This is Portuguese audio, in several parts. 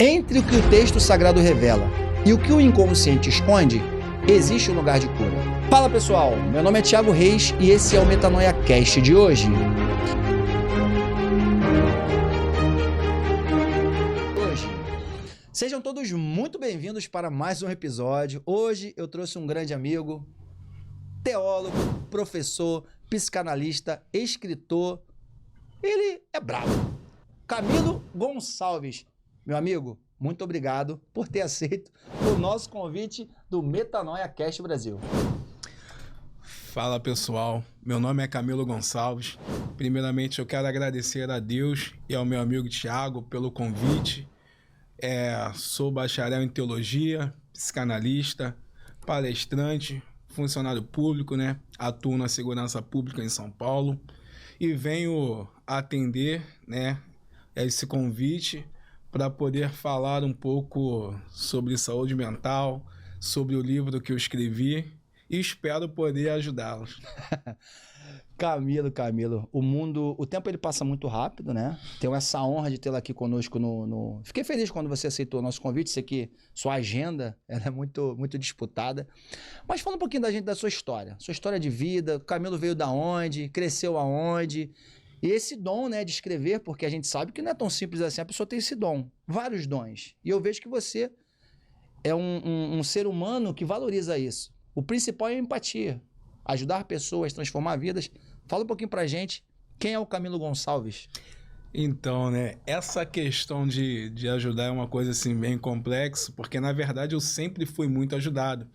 Entre o que o texto sagrado revela e o que o inconsciente esconde, existe um lugar de cura. Fala pessoal, meu nome é Thiago Reis e esse é o Metanoia Cast de hoje. Sejam todos muito bem-vindos para mais um episódio. Hoje eu trouxe um grande amigo, teólogo, professor, psicanalista, escritor. Ele é bravo. Camilo Gonçalves. Meu amigo, muito obrigado por ter aceito o nosso convite do Metanoia Cast Brasil. Fala pessoal, meu nome é Camilo Gonçalves. Primeiramente eu quero agradecer a Deus e ao meu amigo Thiago pelo convite. Sou bacharel em teologia, psicanalista, palestrante, funcionário público, né? Atuo na segurança pública em São Paulo e venho atender, né, esse convite para poder falar um pouco sobre saúde mental, sobre o livro que eu escrevi e espero poder ajudá-los. Camilo, o tempo ele passa muito rápido, né? Tenho essa honra de tê-lo aqui conosco Fiquei feliz quando você aceitou o nosso convite, sei que sua agenda ela é muito, muito disputada. Mas fala um pouquinho da sua história de vida, o Camilo veio da onde, cresceu aonde, e esse dom, né, de escrever, porque a gente sabe que não é tão simples assim, a pessoa tem esse dom, vários dons. E eu vejo que você é um ser humano que valoriza isso. O principal é a empatia, ajudar pessoas, transformar vidas. Fala um pouquinho pra gente, quem é o Camilo Gonçalves? Então, né, essa questão de ajudar é uma coisa assim bem complexa, porque na verdade eu sempre fui muito ajudado.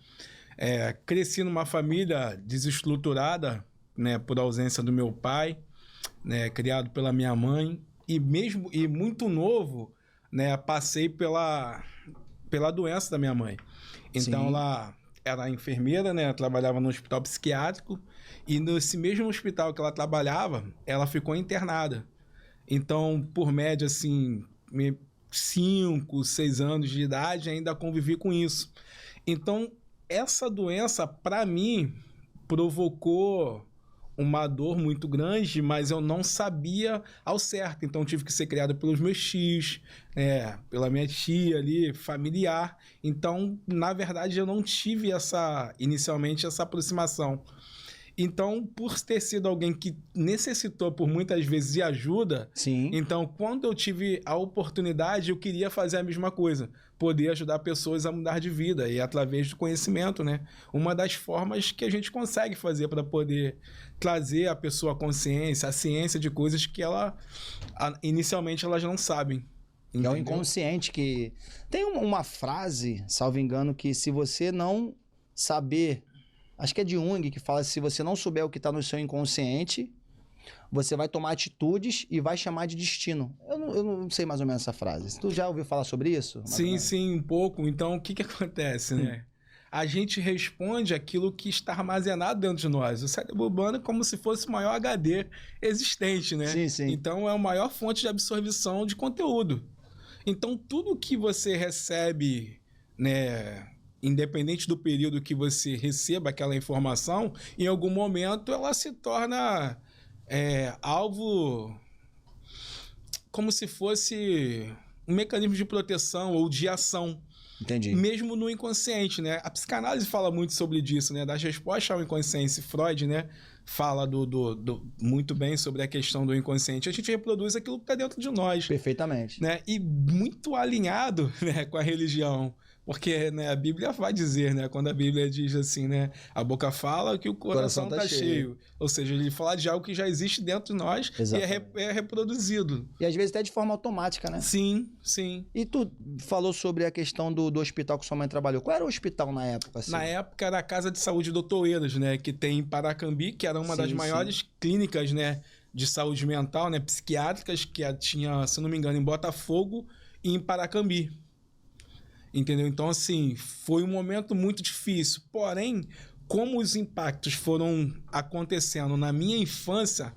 Cresci numa família desestruturada, né, por ausência do meu pai, né, criado pela minha mãe, e muito novo, né, passei pela doença da minha mãe. Então, Sim. ela era enfermeira, né, ela trabalhava no hospital psiquiátrico, e nesse mesmo hospital que ela trabalhava, ela ficou internada. Então, por média, assim, 5, 6 anos de idade, ainda convivi com isso. Então, essa doença, para mim, provocou uma dor muito grande, mas eu não sabia ao certo. Então, tive que ser criado pelos meus tios, pela minha tia ali, familiar. Então, na verdade, eu não tive inicialmente essa aproximação. Então, por ter sido alguém que necessitou por muitas vezes de ajuda, Sim. então quando eu tive a oportunidade, eu queria fazer a mesma coisa, poder ajudar pessoas a mudar de vida e através do conhecimento, né? Uma das formas que a gente consegue fazer para poder trazer a pessoa à consciência, a ciência de coisas que inicialmente elas não sabem. É o inconsciente que... Tem uma frase, salvo engano, que se você não saber... Acho que é de Jung, que fala que se você não souber o que está no seu inconsciente, você vai tomar atitudes e vai chamar de destino. Eu não sei mais ou menos essa frase. Tu já ouviu falar sobre isso? Sim, um pouco. Então, o que acontece, né? A gente responde aquilo que está armazenado dentro de nós. O cérebro humano é como se fosse o maior HD existente, né? Sim. Então, é a maior fonte de absorção de conteúdo. Então, tudo que você recebe, né, independente do período que você receba aquela informação, em algum momento ela se torna alvo como se fosse um mecanismo de proteção ou de ação. Entendi. Mesmo no inconsciente, né? A psicanálise fala muito sobre disso, né? Das respostas ao inconsciente. Freud, né, fala muito bem sobre a questão do inconsciente. A gente reproduz aquilo que está dentro de nós. Perfeitamente. Né? E muito alinhado, né, com a religião. Porque, né, a Bíblia vai dizer, né, quando a Bíblia diz assim, né, a boca fala que o coração está cheio. Ou seja, ele fala de algo que já existe dentro de nós. Exatamente. E é reproduzido. E às vezes até de forma automática, né? Sim. E tu falou sobre a questão do hospital que sua mãe trabalhou. Qual era o hospital na época? Assim? Na época era a Casa de Saúde Dr. Eiras, né, que tem em Paracambi, que era uma das maiores clínicas, né, de saúde mental, né, psiquiátricas, que tinha, se não me engano, em Botafogo e em Paracambi. Entendeu? Então, assim, foi um momento muito difícil. Porém, como os impactos foram acontecendo na minha infância,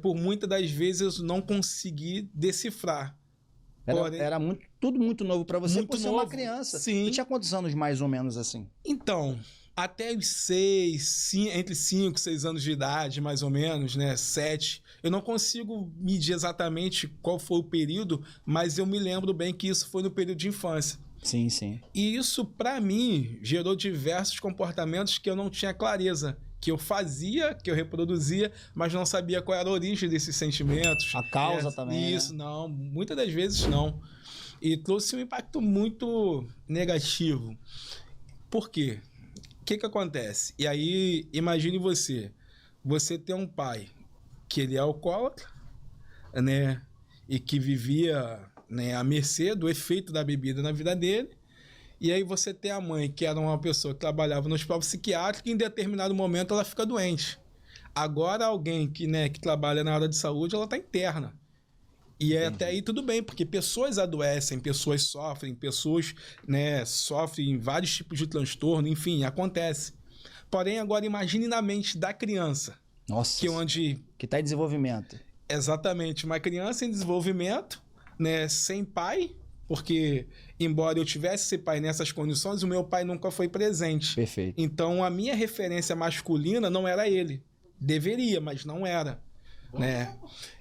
por muitas das vezes eu não consegui decifrar. Era tudo muito novo para você, muito por ser novo. uma criança. Sim. Você tinha quantos anos mais ou menos assim? Então, Até os entre 5 e 6 anos de idade, mais ou menos, né? 7. Eu não consigo medir exatamente qual foi o período, mas eu me lembro bem que isso foi no período de infância. Sim, sim. E isso, para mim, gerou diversos comportamentos que eu não tinha clareza. Que eu fazia, que eu reproduzia, mas não sabia qual era a origem desses sentimentos. A causa também, Isso, né? não. Muitas das vezes, não. E trouxe um impacto muito negativo. Por quê? O que acontece? E aí, imagine você. Você tem um pai que ele é alcoólatra, né? E que vivia, né, à mercê do efeito da bebida na vida dele. E aí você tem a mãe, que era uma pessoa que trabalhava no hospital psiquiátrico, e em determinado momento ela fica doente. Agora alguém que, né, que trabalha na área de saúde, ela está interna. E até aí tudo bem, porque pessoas adoecem, pessoas sofrem, pessoas, né, sofrem vários tipos de transtorno, enfim, acontece. Porém, agora imagine na mente da criança. Nossa. Que está em desenvolvimento. Exatamente, uma criança em desenvolvimento, né, sem pai, porque embora eu tivesse esse pai nessas condições, o meu pai nunca foi presente. Perfeito. Então a minha referência masculina não era ele. Deveria, mas não era, né?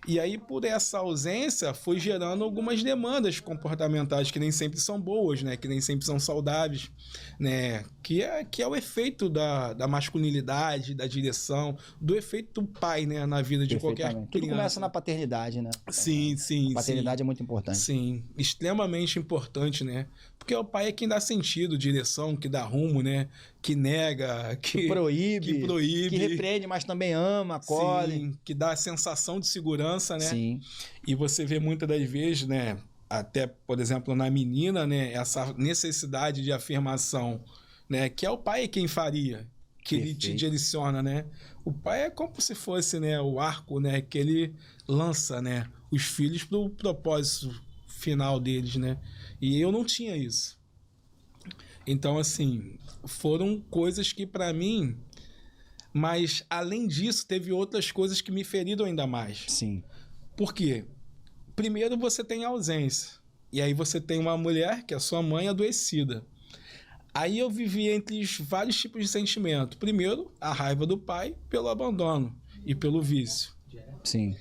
E aí por essa ausência foi gerando algumas demandas comportamentais que nem sempre são boas, né? Que nem sempre são saudáveis, né? Que é o efeito da masculinidade, da direção, do efeito do pai, né? Na vida de qualquer criança. Tudo começa na paternidade, né? Sim, sim. A paternidade é muito importante. Sim, extremamente importante, né? Porque o pai é quem dá sentido, direção, que dá rumo, né? Que nega, que proíbe, que repreende, mas também ama, acolhe. Sim, que dá a sensação de segurança, né? Sim. E você vê muitas das vezes, né? Até, por exemplo, na menina, né? Essa necessidade de afirmação, né? Que é o pai quem faria, que ele te direciona, né? O pai é como se fosse, né? O arco, né? Que ele lança, né? Os filhos para o propósito final deles, né? E eu não tinha isso. Então, assim, foram coisas que para mim... Mas, além disso, teve outras coisas que me feriram ainda mais. Sim. Por quê? Primeiro, você tem a ausência. E aí você tem uma mulher, que é sua mãe, adoecida. Aí eu vivi entre vários tipos de sentimento. Primeiro, a raiva do pai pelo abandono e pelo vício. Sim.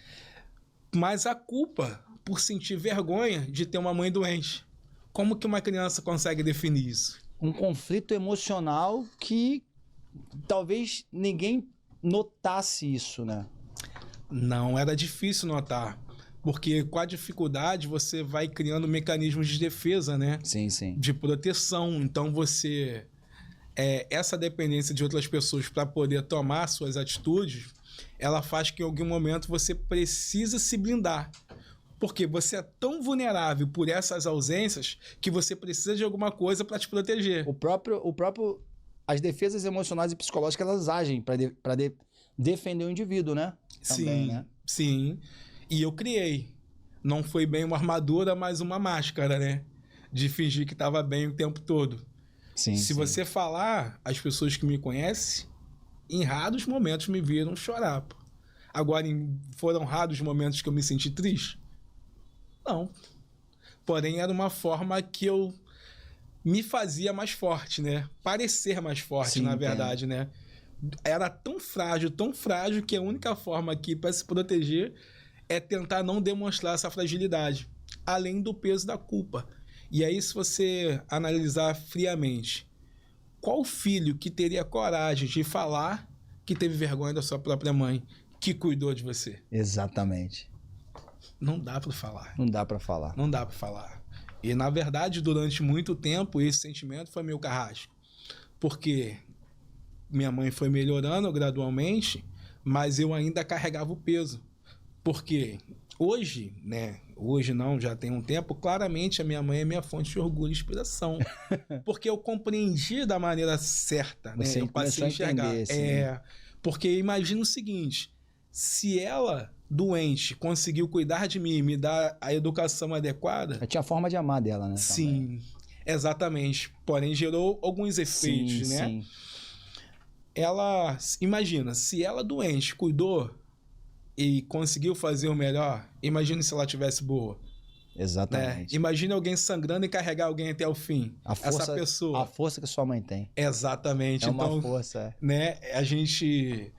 Mas a culpa por sentir vergonha de ter uma mãe doente. Como que uma criança consegue definir isso? Um conflito emocional que talvez ninguém notasse isso, né? Não, era difícil notar. Porque com a dificuldade você vai criando mecanismos de defesa, né? Sim, sim. De proteção. Então você... essa dependência de outras pessoas para poder tomar suas atitudes, ela faz que em algum momento você precisa se blindar. Porque você é tão vulnerável por essas ausências que você precisa de alguma coisa para te proteger. As defesas emocionais e psicológicas, elas agem para defender o indivíduo, né? Também, sim, né? Sim. E eu criei. Não foi bem uma armadura, mas uma máscara, né? De fingir que estava bem o tempo todo. Sim, Se você falar, as pessoas que me conhecem, em raros momentos me viram chorar. Pô. Agora, foram raros momentos que eu me senti triste? Não. Porém, era uma forma que eu me fazia mais forte, né? Parecer mais forte, sim, na verdade, né? Era tão frágil, que a única forma aqui para se proteger é tentar não demonstrar essa fragilidade, além do peso da culpa. E aí, se você analisar friamente, qual filho que teria coragem de falar que teve vergonha da sua própria mãe, que cuidou de você? Exatamente. Não dá para falar. Não dá para falar. Não dá para falar. E, na verdade, durante muito tempo, esse sentimento foi meu carrasco. Porque minha mãe foi melhorando gradualmente, mas eu ainda carregava o peso. Porque hoje, né? Hoje não, já tem um tempo, claramente a minha mãe é minha fonte de orgulho e inspiração. Porque eu compreendi da maneira certa, né? Eu passei a enxergar. Porque imagina o seguinte, se ela, doente, conseguiu cuidar de mim e me dar a educação adequada... Eu tinha a forma de amar dela, né? Sim, também. Exatamente. Porém, gerou alguns efeitos, sim, né? Sim. Ela, imagina, se ela doente cuidou e conseguiu fazer o melhor, imagina se ela tivesse boa. Exatamente. Imagine alguém sangrando e carregar alguém até o fim. Essa pessoa. A força que sua mãe tem. Exatamente. É uma força. Né, a gente,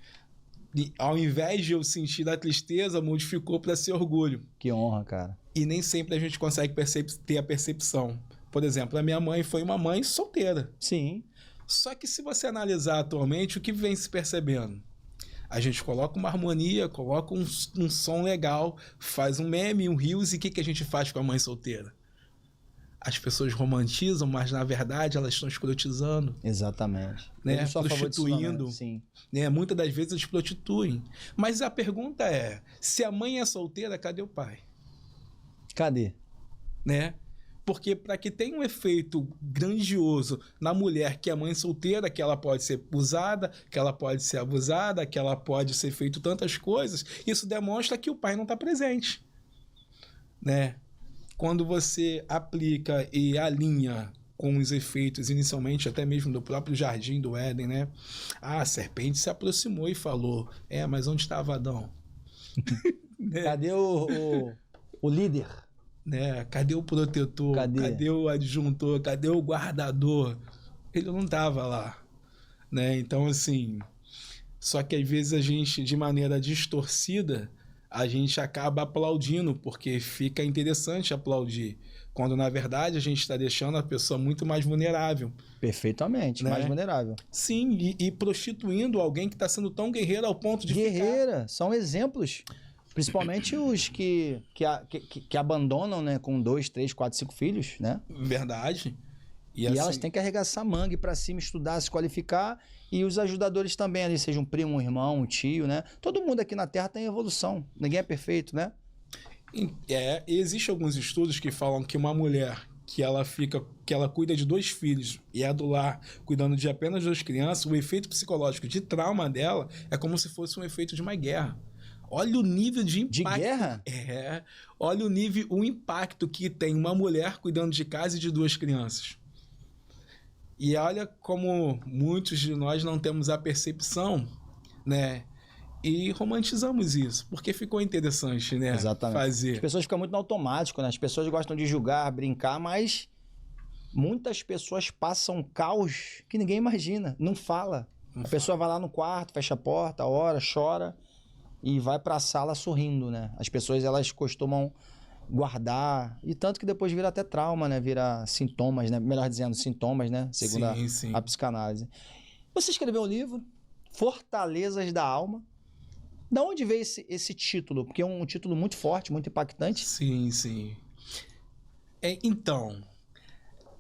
ao invés de eu sentir a tristeza, modificou para ser orgulho. Que honra, cara. E nem sempre a gente consegue ter a percepção. Por exemplo, a minha mãe foi uma mãe solteira. Sim. Só que se você analisar atualmente, o que vem se percebendo? A gente coloca uma harmonia, coloca um som legal, faz um meme, um rios, e o que a gente faz com a mãe solteira? As pessoas romantizam, mas na verdade elas estão escrotizando. Exatamente. Né? Prostituindo. Sim. Né? Muitas das vezes eles prostituem. Mas a pergunta é, se a mãe é solteira, cadê o pai? Cadê? Né? Porque para que tenha um efeito grandioso na mulher que é mãe solteira, que ela pode ser usada, que ela pode ser abusada, que ela pode ser feito tantas coisas, isso demonstra que o pai não está presente. Né? Quando você aplica e alinha com os efeitos, inicialmente até mesmo do próprio jardim do Éden, né? A serpente se aproximou e falou, mas onde estava Adão? Né? Cadê o líder? Né? Cadê o protetor? Cadê o adjuntor? Cadê o guardador? Ele não estava lá. Né? Então, assim, só que às vezes a gente, de maneira distorcida, a gente acaba aplaudindo, porque fica interessante aplaudir, quando na verdade a gente está deixando a pessoa muito mais vulnerável. Perfeitamente, né? Mais vulnerável. Sim, e prostituindo alguém que está sendo tão guerreiro ao ponto de ficar... São exemplos. Principalmente os que abandonam, né, com 2, 3, 4, 5 filhos, né? Verdade. E assim... elas têm que arregaçar mangue ir pra cima, estudar, se qualificar. E os ajudadores também ali, seja um primo, um irmão, um tio, né? Todo mundo aqui na Terra tem evolução. Ninguém é perfeito, né? Existem alguns estudos que falam que uma mulher que ela cuida de 2 filhos e é do lar cuidando de apenas 2 crianças, o efeito psicológico de trauma dela é como se fosse um efeito de uma guerra. Olha o nível de impacto. De guerra? Olha o impacto que tem uma mulher cuidando de casa e de 2 crianças. E olha como muitos de nós não temos a percepção, né? E romantizamos isso, porque ficou interessante, né? Exatamente. Fazer. As pessoas ficam muito no automático, né? As pessoas gostam de julgar, brincar, mas muitas pessoas passam caos que ninguém imagina, não fala. A pessoa vai lá no quarto, fecha a porta, ora, chora e vai para a sala sorrindo, né? As pessoas, elas costumam guardar, e tanto que depois vira até trauma, né? Vira sintomas, né? Melhor dizendo, sintomas, né? Segundo a psicanálise. Você escreveu um livro, Fortalezas da Alma. Da onde veio esse título? Porque é um título muito forte, muito impactante. Sim, sim. Então,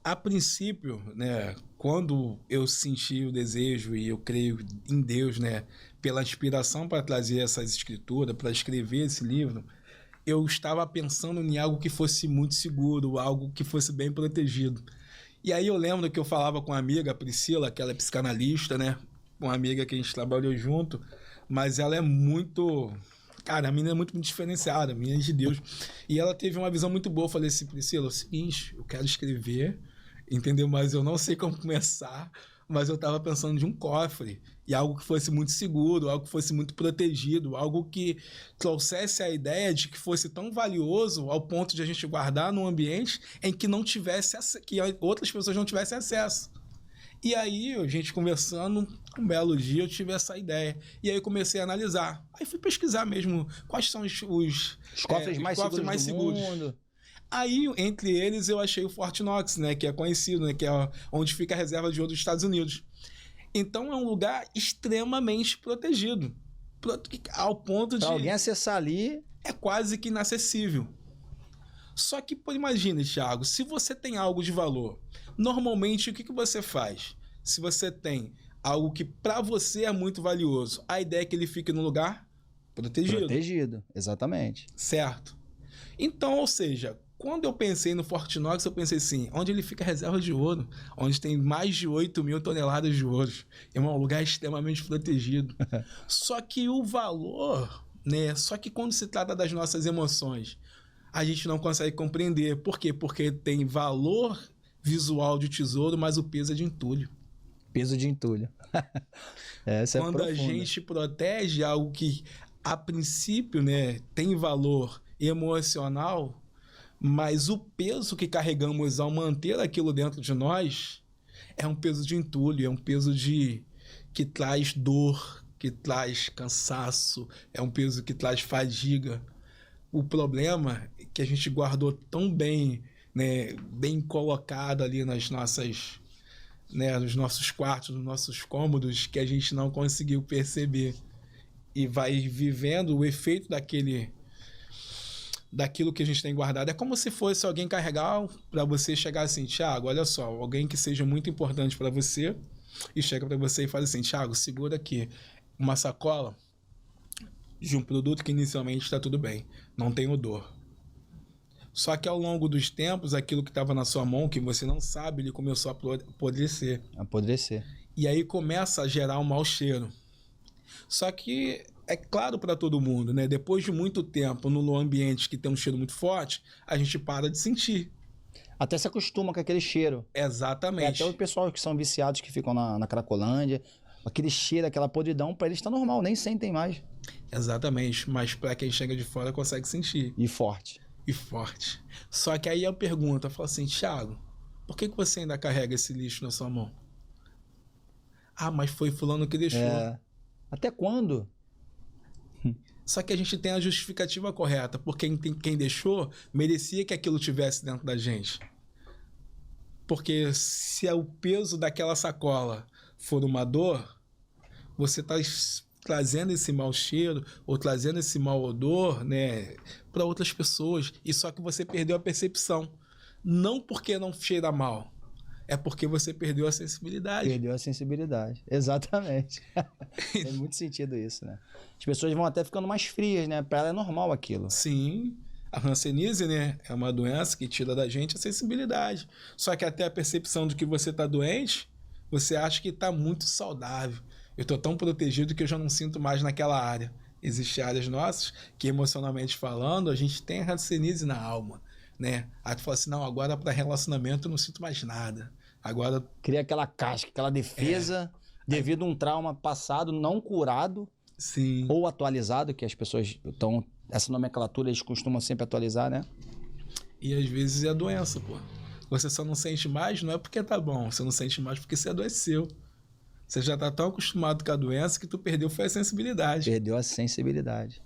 a princípio, né? Quando eu senti o desejo, e eu creio em Deus, né? Pela inspiração para trazer essas escrituras, para escrever esse livro, eu estava pensando em algo que fosse muito seguro, algo que fosse bem protegido. E aí eu lembro que eu falava com uma amiga, a Priscila, que ela é psicanalista, né? Uma amiga que a gente trabalhou junto, mas ela é muito... Cara, a menina é muito diferenciada, a menina é de Deus. E ela teve uma visão muito boa. Eu falei assim, Priscila, é o seguinte, eu quero escrever, entendeu? Mas eu não sei como começar, mas eu estava pensando de um cofre, e algo que fosse muito seguro, algo que fosse muito protegido, algo que trouxesse a ideia de que fosse tão valioso ao ponto de a gente guardar num ambiente em que não tivesse, que outras pessoas não tivessem acesso. E aí, a gente conversando, um belo dia eu tive essa ideia. E aí eu comecei a analisar. Aí fui pesquisar mesmo quais são os cofres mais seguros do mundo. Aí, entre eles, eu achei o Fort Knox, né, que é conhecido, né, que é onde fica a reserva de ouro dos Estados Unidos. Então, é um lugar extremamente protegido. Ao ponto de... Pra alguém acessar ali... É quase que inacessível. Só que, imagina, Thiago, se você tem algo de valor, normalmente, o que você faz? Se você tem algo que para você é muito valioso, a ideia é que ele fique no lugar protegido. Protegido, exatamente. Certo. Então, ou seja, quando eu pensei no Fort Knox, eu pensei assim, onde ele fica a reserva de ouro, onde tem mais de 8.000 toneladas de ouro. É um lugar extremamente protegido. Só que o valor, né? Só que quando se trata das nossas emoções, a gente não consegue compreender. Por quê? Porque tem valor visual de tesouro, mas o peso é de entulho. Peso de entulho. Essa quando é a gente protege algo que, a princípio, né, tem valor emocional, Mas o peso que carregamos ao manter aquilo dentro de nós é um peso de entulho, é um peso que traz dor, que traz cansaço, é um peso que traz fadiga. O problema é que a gente guardou tão bem, né, bem colocado ali nas nossas, né, nos nossos quartos, nos nossos cômodos, que a gente não conseguiu perceber. E vai vivendo o efeito daquilo que a gente tem guardado. É como se fosse alguém carregar para você chegar assim, Thiago, olha só, alguém que seja muito importante para você e chega para você e fala assim, Thiago, segura aqui uma sacola de um produto que inicialmente está tudo bem, não tem odor. Só que ao longo dos tempos, aquilo que estava na sua mão, que você não sabe, ele começou a apodrecer. Apodrecer. E aí começa a gerar um mau cheiro. Só que é claro para todo mundo, né? Depois de muito tempo no ambiente que tem um cheiro muito forte, a gente para de sentir. Até se acostuma com aquele cheiro. Exatamente. Até o pessoal que são viciados, que ficam na Cracolândia, aquele cheiro, aquela podridão, para eles está normal, nem sentem mais. Exatamente, mas para quem chega de fora consegue sentir. E forte. E forte. Só que aí eu pergunto, eu falo assim, Thiago, por que você ainda carrega esse lixo na sua mão? Ah, mas foi fulano que deixou. Até quando? Só que a gente tem a justificativa correta, porque quem deixou merecia que aquilo tivesse dentro da gente. Porque se o peso daquela sacola for uma dor, você está trazendo esse mau cheiro ou trazendo esse mau odor, né, para outras pessoas. E só que você perdeu a percepção. Não porque não cheira mal, é porque você perdeu a sensibilidade. Perdeu a sensibilidade, exatamente. Tem muito sentido isso, né? As pessoas vão até ficando mais frias, né? Para ela é normal aquilo. Sim, a hanseníase, né, é uma doença que tira da gente a sensibilidade. Só que até a percepção de que você está doente, você acha que está muito saudável. Eu estou tão protegido que eu já não sinto mais naquela área. Existem áreas nossas que, emocionalmente falando, a gente tem a hanseníase na alma, né? Aí tu fala assim, não, agora para relacionamento eu não sinto mais nada. Agora... Cria aquela casca, aquela defesa devido a um trauma passado não curado. Sim. Ou atualizado, que as pessoas estão... Essa nomenclatura eles costumam sempre atualizar, né? E às vezes é a doença, pô. Você só não sente mais, não é porque tá bom. Você não sente mais porque você adoeceu. Você já tá tão acostumado com a doença que tu perdeu foi a sensibilidade. Perdeu a sensibilidade.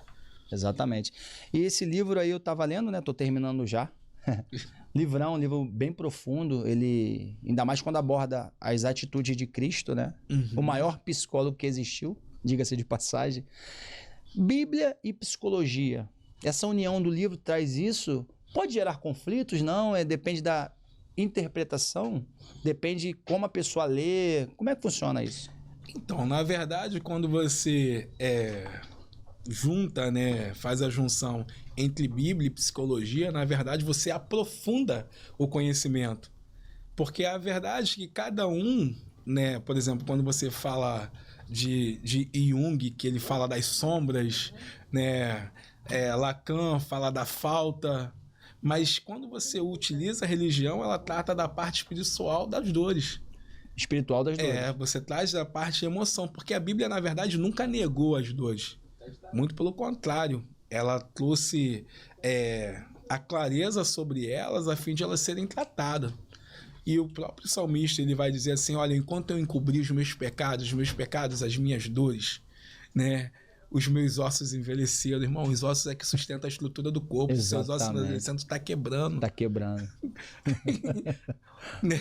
Exatamente. E esse livro aí eu tava lendo, né? Tô terminando já. Livrão, um livro bem profundo. Ele, ainda mais quando aborda as atitudes de Cristo, né? O maior psicólogo que existiu, diga-se de passagem. Bíblia e psicologia. Essa união do livro traz isso. Pode gerar conflitos? Não, depende da interpretação, depende como a pessoa lê. Como é que funciona isso? Então, na verdade, quando você junta, né, faz a junção entre Bíblia e psicologia, na verdade você aprofunda o conhecimento. Porque a verdade é que cada um, né, por exemplo, quando você fala de Jung, que ele fala das sombras, né, Lacan fala da falta, mas quando você utiliza a religião, ela trata da parte espiritual das dores. Espiritual das dores. Você traz a parte de emoção, porque a Bíblia, na verdade, nunca negou as dores. Muito pelo contrário, ela trouxe a clareza sobre elas a fim de elas serem tratadas. E o próprio salmista, ele vai dizer assim, olha, enquanto eu encobri os meus pecados, as minhas dores, né? Os meus ossos envelheceram. Irmão, os ossos é que sustentam a estrutura do corpo. Os seus ossos envelhecendo está quebrando. Está quebrando. Né?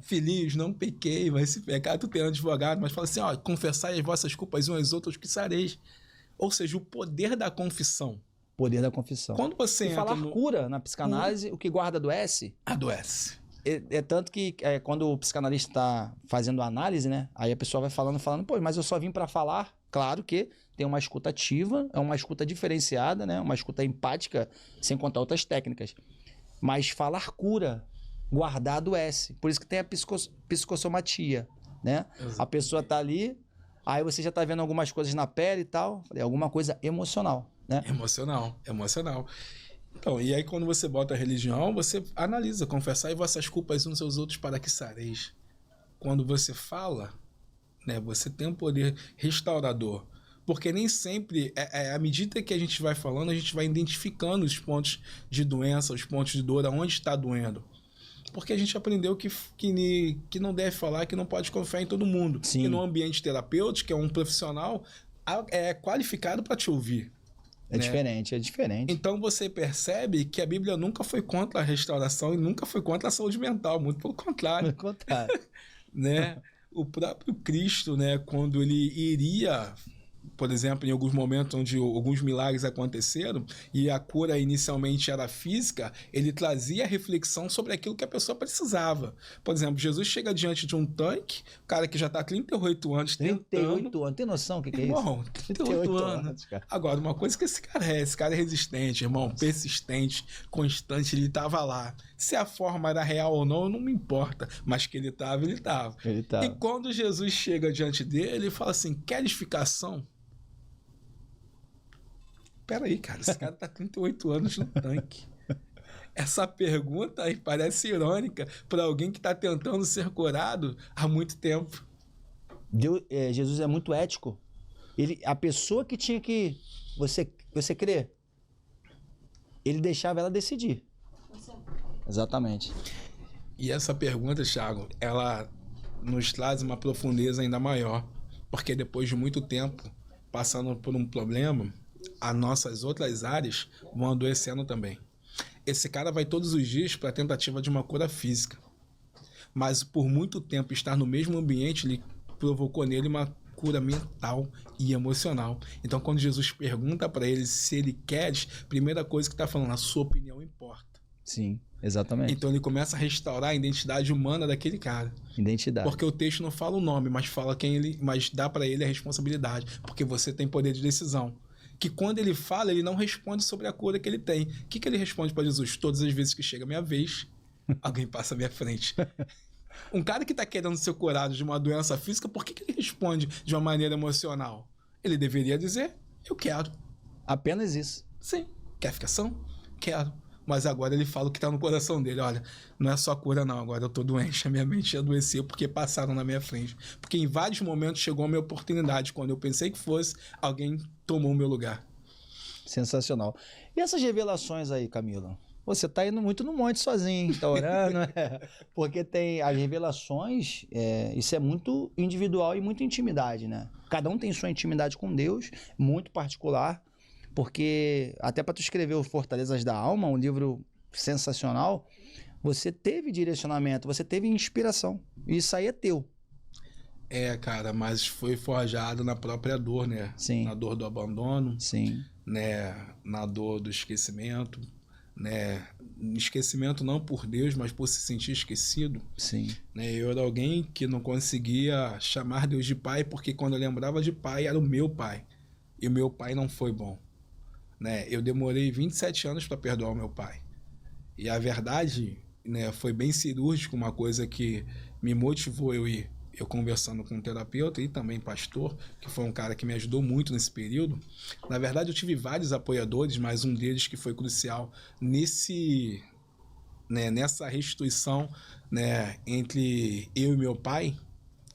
Filhinhos, não pequei, mas se pecar, tu tem um advogado. Mas fala assim, ó, confessai as vossas culpas uns aos outros que sareis. Ou seja, o poder da confissão. Poder da confissão. Quando você entra falar cura na psicanálise, o que guarda adoece? Adoece. É tanto que quando o psicanalista está fazendo a análise, né? Aí a pessoa vai falando, pô, mas eu só vim para falar. Claro que tem uma escuta ativa, é uma escuta diferenciada, né? Uma escuta empática, sem contar outras técnicas. Mas falar cura, guardar adoece. Por isso que tem a psicossomatia, né? Exato. A pessoa tá ali, aí você já tá vendo algumas coisas na pele e tal, alguma coisa emocional, né? Emocional. Então, e aí quando você bota a religião, você analisa, confessai vossas culpas uns aos outros para que sareis. Quando você fala, né, você tem um poder restaurador. Porque nem sempre, à medida que a gente vai falando, a gente vai identificando os pontos de doença, os pontos de dor, aonde está doendo. Porque a gente aprendeu que não deve falar, que não pode confiar em todo mundo. Sim. E no ambiente terapêutico, é um profissional qualificado para te ouvir. É diferente, é diferente. Então você percebe que a Bíblia nunca foi contra a restauração e nunca foi contra a saúde mental, muito pelo contrário. Pelo contrário. Né? O próprio Cristo, né, quando ele iria, por exemplo, em alguns momentos onde alguns milagres aconteceram e a cura inicialmente era física, ele trazia a reflexão sobre aquilo que a pessoa precisava. Por exemplo, Jesus chega diante de um tanque, o cara que já está há 38 anos 38 anos, tem noção o que é isso? Irmão, 38 anos. Cara. Agora, uma coisa que esse cara é resistente, irmão, persistente, constante, ele estava lá. Se a forma era real ou não, não me importa, mas que ele estava, ele estava. E quando Jesus chega diante dele, ele fala assim, queres ficação? Peraí, cara, esse cara tá 38 anos no tanque. Essa pergunta aí parece irônica para alguém que está tentando ser curado há muito tempo. Jesus é muito ético. A pessoa que tinha que... Você crê? Ele deixava ela decidir. Exatamente. E essa pergunta, Thiago, ela nos traz uma profundeza ainda maior. Porque depois de muito tempo passando por um problema, as nossas outras áreas vão adoecendo também. Esse cara vai todos os dias para a tentativa de uma cura física. Mas por muito tempo estar no mesmo ambiente, ele provocou nele uma cura mental e emocional. Então, quando Jesus pergunta para ele se ele quer, a primeira coisa que está falando, a sua opinião importa. Sim, exatamente. Então, ele começa a restaurar a identidade humana daquele cara. Identidade. Porque o texto não fala o nome, mas fala mas dá para ele a responsabilidade, porque você tem poder de decisão. Que quando ele fala, ele não responde sobre a cura que ele tem. O que ele responde para Jesus? Todas as vezes que chega a minha vez, alguém passa à minha frente. Um cara que está querendo ser curado de uma doença física, por que ele responde de uma maneira emocional? Ele deveria dizer, eu quero. Apenas isso. Sim. Quer ficação? Quero. Mas agora ele fala o que está no coração dele. Olha, não é só cura não, agora eu estou doente, a minha mente adoeceu porque passaram na minha frente. Porque em vários momentos chegou a minha oportunidade. Quando eu pensei que fosse, alguém tomou o meu lugar. Sensacional. E essas revelações aí, Camilo? Você tá indo muito no monte sozinho, tá orando, porque tem as revelações, isso é muito individual e muita intimidade, né? Cada um tem sua intimidade com Deus, muito particular, porque até para tu escrever o Fortalezas da Alma, um livro sensacional, você teve direcionamento, você teve inspiração, e isso aí é teu. Cara, mas foi forjado na própria dor, né? Sim. Na dor do abandono, sim, né? Na dor do esquecimento, né? Esquecimento não por Deus, mas por se sentir esquecido. Sim. Né? Eu era alguém que não conseguia chamar Deus de pai, porque quando eu lembrava de pai, era o meu pai. E o meu pai não foi bom. Né? Eu demorei 27 anos para perdoar o meu pai. E a verdade, né, foi bem cirúrgico, uma coisa que me motivou eu conversando com um terapeuta e também pastor, que foi um cara que me ajudou muito nesse período. Na verdade, eu tive vários apoiadores, mas um deles que foi crucial nessa restituição, né, entre eu e meu pai,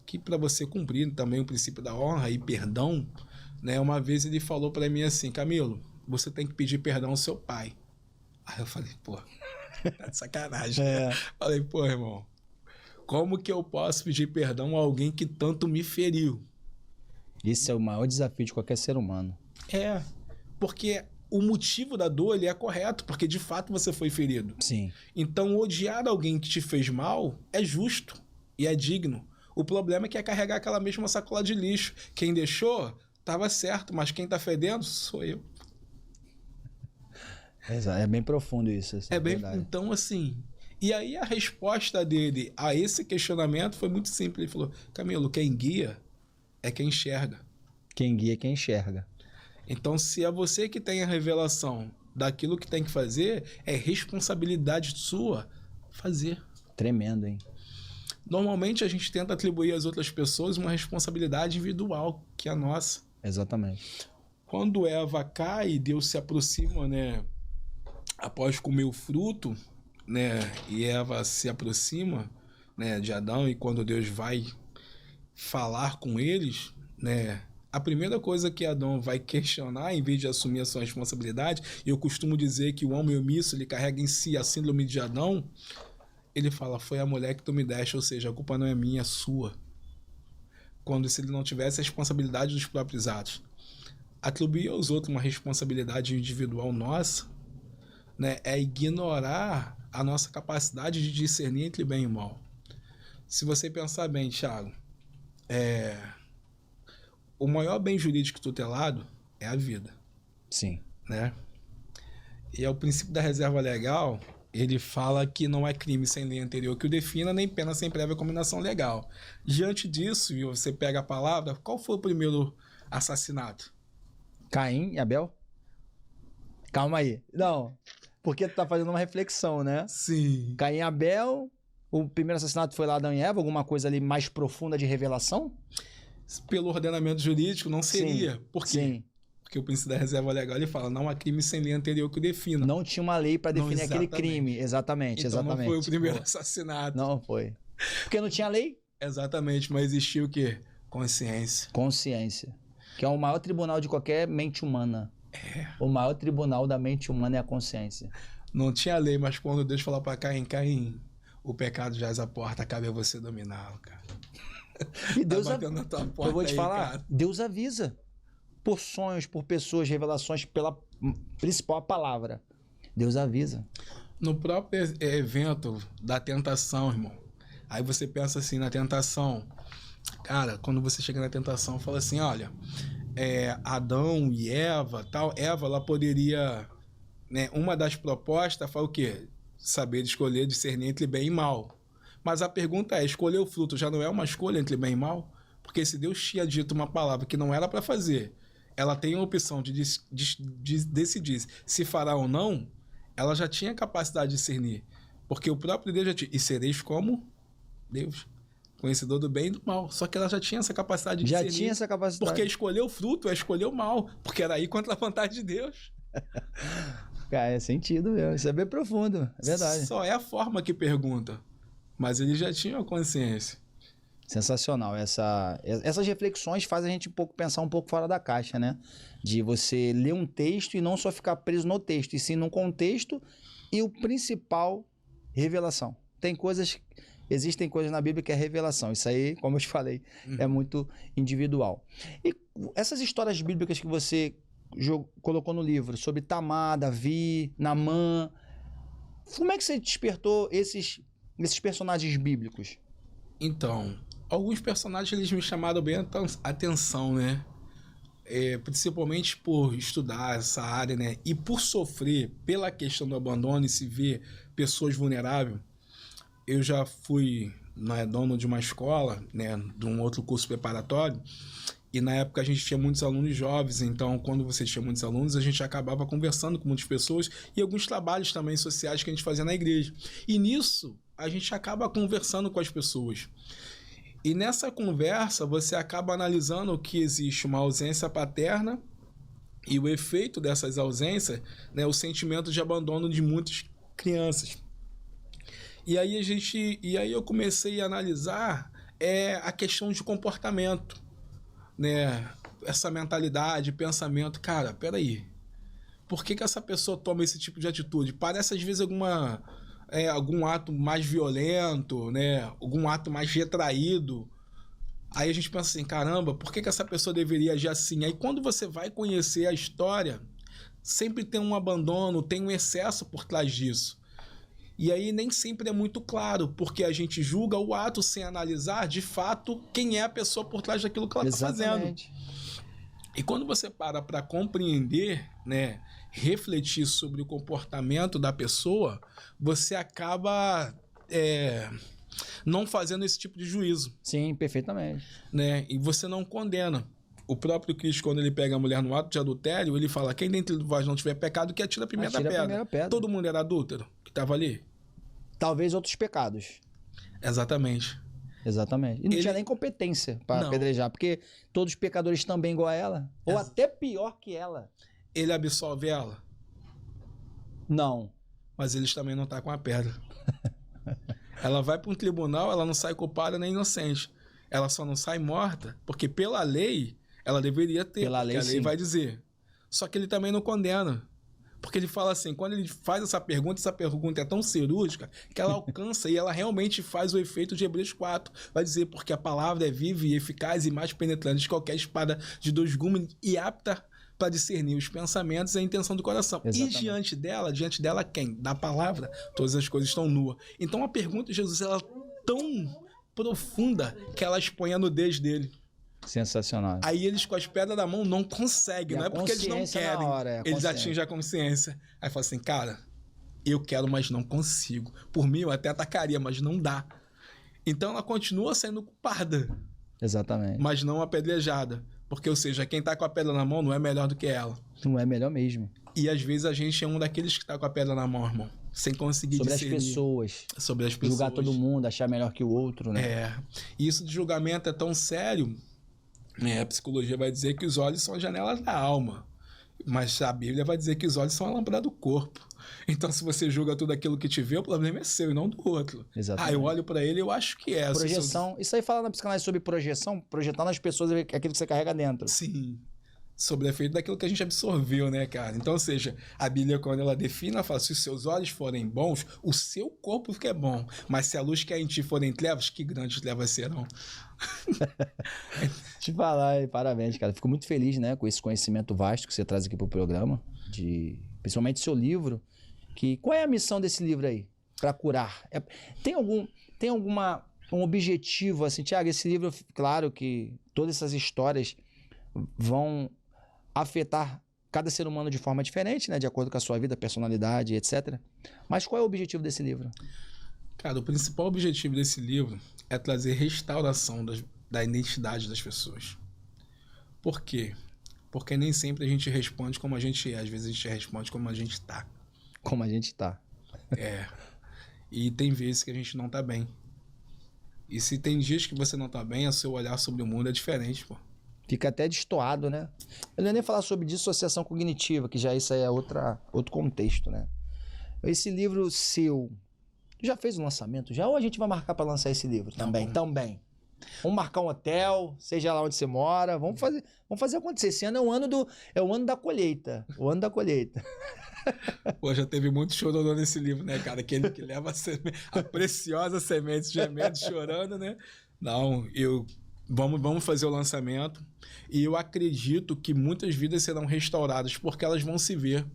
que para você cumprir também o princípio da honra e perdão, né, uma vez ele falou para mim assim, Camilo, você tem que pedir perdão ao seu pai. Aí eu falei, pô, tá de sacanagem. Falei, pô, irmão, como que eu posso pedir perdão a alguém que tanto me feriu? Esse é o maior desafio de qualquer ser humano. Porque o motivo da dor ele é correto, porque de fato você foi ferido. Sim. Então, odiar alguém que te fez mal é justo e é digno. O problema é que é carregar aquela mesma sacola de lixo. Quem deixou, estava certo, mas quem está fedendo sou eu. É bem profundo isso. Então, assim... E aí a resposta dele a esse questionamento foi muito simples. Ele falou, Camilo, quem guia é quem enxerga. Quem guia é quem enxerga. Então, se é você que tem a revelação daquilo que tem que fazer, é responsabilidade sua fazer. Tremendo, hein? Normalmente a gente tenta atribuir às outras pessoas uma responsabilidade individual, que é a nossa. Exatamente. Quando Eva cai e Deus se aproxima, né, após comer o fruto, né, e Eva se aproxima, né, de Adão, e quando Deus vai falar com eles, né, a primeira coisa que Adão vai questionar, em vez de assumir a sua responsabilidade, eu costumo dizer que o homem omisso, ele carrega em si a síndrome de Adão, ele fala, foi a mulher que tu me deste, ou seja, a culpa não é minha, é sua. Quando se ele não tivesse a responsabilidade dos próprios atos. Atribuir aos outros uma responsabilidade individual nossa, né, é ignorar a nossa capacidade de discernir entre bem e mal. Se você pensar bem, Thiago, o maior bem jurídico tutelado é a vida. Sim. Né? E é o princípio da reserva legal, ele fala que não é crime sem lei anterior que o defina, nem pena sem prévia combinação legal. Diante disso, e você pega a palavra, qual foi o primeiro assassinato? Caim e Abel? Calma aí. Não, porque tu tá fazendo uma reflexão, né? Sim. Caim e Abel, o primeiro assassinato foi lá Adão e Eva, alguma coisa ali mais profunda de revelação? Pelo ordenamento jurídico, não seria. Sim. Por quê? Sim. Porque o princípio da reserva legal, ele fala, não há crime sem lei anterior que o defina. Não tinha uma lei para definir aquele crime. Exatamente, então exatamente. Não foi o primeiro assassinato. Não foi. Porque não tinha lei? Exatamente, mas existiu o quê? Consciência. Consciência. Que é o maior tribunal de qualquer mente humana. O maior tribunal da mente humana é a consciência. Não tinha lei, mas quando Deus falou para Caim, o pecado jaz à porta, cabe a você dominá-lo, cara. E Deus, tá na tua porta, eu vou te aí, falar, cara. Deus avisa. Por sonhos, por pessoas, revelações, pela principal palavra. Deus avisa. No próprio evento da tentação, irmão, aí você pensa assim, na tentação. Cara, quando você chega na tentação, fala assim, olha, Adão e Eva, tal, Eva, ela poderia, né, uma das propostas foi o quê? Saber escolher, discernir entre bem e mal. Mas a pergunta é, escolher o fruto já não é uma escolha entre bem e mal? Porque se Deus tinha dito uma palavra que não era para fazer, ela tem a opção de decidir se fará ou não, ela já tinha capacidade de discernir. Porque o próprio Deus já tinha, e sereis como Deus, conhecedor do bem e do mal. Só que ela já tinha essa capacidade de discernir. Já tinha essa capacidade. Porque escolher o fruto é escolher o mal, porque era ir contra a vontade de Deus. Cara, é sentido mesmo, isso é bem profundo, é verdade. Só é a forma que pergunta, mas ele já tinha a consciência. Sensacional. Essas reflexões fazem a gente pensar um pouco fora da caixa, né? De você ler um texto e não só ficar preso no texto, e sim num contexto e o principal, revelação. Existem coisas na Bíblia que é revelação. Isso aí, como eu te falei, é muito individual. E essas histórias bíblicas que você colocou no livro, sobre Tamar, Davi, Naamã, como é que você despertou esses personagens bíblicos? Então, alguns personagens eles me chamaram bem a atenção, né? Principalmente por estudar essa área, né? E por sofrer pela questão do abandono e se ver pessoas vulneráveis. Eu já fui dono de uma escola, né? De um outro curso preparatório. E na época a gente tinha muitos alunos jovens. Então, quando você tinha muitos alunos, a gente acabava conversando com muitas pessoas e alguns trabalhos também sociais que a gente fazia na igreja. E nisso, a gente acaba conversando com as pessoas. E nessa conversa, você acaba analisando que existe uma ausência paterna e o efeito dessas ausências, né, o sentimento de abandono de muitas crianças. E aí eu comecei a analisar a questão de comportamento, né? Essa mentalidade, pensamento. Cara, peraí. Por que essa pessoa toma esse tipo de atitude? Parece às vezes algum ato mais violento, né? Algum ato mais retraído. Aí a gente pensa assim, caramba, por que essa pessoa deveria agir assim? Aí quando você vai conhecer a história, sempre tem um abandono, tem um excesso por trás disso. E aí nem sempre é muito claro, porque a gente julga o ato sem analisar, de fato, quem é a pessoa por trás daquilo que ela está fazendo. E quando você para compreender, né, refletir sobre o comportamento da pessoa, você acaba não fazendo esse tipo de juízo. Sim, perfeitamente. Né? E você não condena. O próprio Cristo, quando ele pega a mulher no ato de adultério, ele fala, quem dentre vós não tiver pecado, que atira a primeira pedra. Todo mundo era adúltero que estava ali? Talvez outros pecados. Exatamente. Exatamente. E não tinha nem competência para apedrejar, porque todos os pecadores também igual a ela, ou até pior que ela. Ele absolve ela? Não. Mas eles também não estão com a pedra. Ela vai para um tribunal, ela não sai culpada nem inocente. Ela só não sai morta, porque pela lei, Ela deveria ter, Pela porque lei, a lei sim. vai dizer. Só que ele também não condena. Porque ele fala assim, quando ele faz essa pergunta é tão cirúrgica que ela alcança e ela realmente faz o efeito de Hebreus 4. Vai dizer, porque a palavra é viva e eficaz e mais penetrante de qualquer espada de 2 gumes e apta para discernir os pensamentos e a intenção do coração. Exatamente. E diante dela quem? Da palavra, todas as coisas estão nuas. Então a pergunta de Jesus ela é tão profunda que ela expõe a nudez dele. Sensacional. Aí eles com as pedras na mão não conseguem, E não a é porque eles não consciência na querem, hora, eles atingem a consciência. Aí fala assim, cara, eu quero, mas não consigo. Por mim eu até atacaria, mas não dá. Então ela continua sendo culpada, Exatamente. mas não apedrejada. Porque, ou seja, quem tá com a pedra na mão não é melhor do que ela. Não é melhor mesmo. E às vezes a gente é um daqueles que tá com a pedra na mão, irmão. Sem conseguir Sobre as discernir. pessoas. Sobre as pessoas. Julgar todo mundo, achar melhor que o outro, né? É. E isso de julgamento é tão sério, né? A psicologia vai dizer que os olhos são as janelas da alma. Mas a Bíblia vai dizer que os olhos são a lâmpada do corpo. Então, se você julga tudo aquilo que te vê, o problema é seu e não do outro. Exatamente. Ah, eu olho pra ele e eu acho que é. Projeção. Isso aí fala na psicanálise sobre projeção, projetar nas pessoas aquilo que você carrega dentro. Sim. Sobre o efeito daquilo que a gente absorveu, né, cara? Então, ou seja, a Bíblia, quando ela define, ela fala, se os seus olhos forem bons, o seu corpo fica bom. Mas se a luz que há em ti forem trevas, que grandes trevas serão. Te falar, e parabéns, cara. Fico muito feliz, né, com esse conhecimento vasto que você traz aqui pro programa, principalmente seu livro. Qual é a missão desse livro aí? Para curar? Tem um objetivo, assim, Thiago, esse livro, claro que todas essas histórias vão afetar cada ser humano de forma diferente, né, de acordo com a sua vida, personalidade, etc. Mas qual é o objetivo desse livro? Cara, o principal objetivo desse livro é trazer restauração da identidade das pessoas. Por quê? Porque nem sempre a gente responde como a gente é, às vezes a gente responde como a gente tá. Como a gente tá. É. E tem vezes que a gente não tá bem. E se tem dias que você não tá bem, o seu olhar sobre o mundo é diferente, pô. Fica até destoado, né? Eu não ia nem falar sobre dissociação cognitiva, que já isso aí é outro contexto, né? Esse livro seu, já fez o lançamento já? Ou a gente vai marcar para lançar esse livro também? Também. Vamos marcar um hotel, seja lá onde você mora, vamos fazer acontecer. Esse ano é o ano da colheita. O ano da colheita. Pô, já teve muito chororô nesse livro, né, cara? Aquele que leva a preciosa semente gemendo, chorando, né? Não, vamos fazer o lançamento e eu acredito que muitas vidas serão restauradas porque elas vão se ver.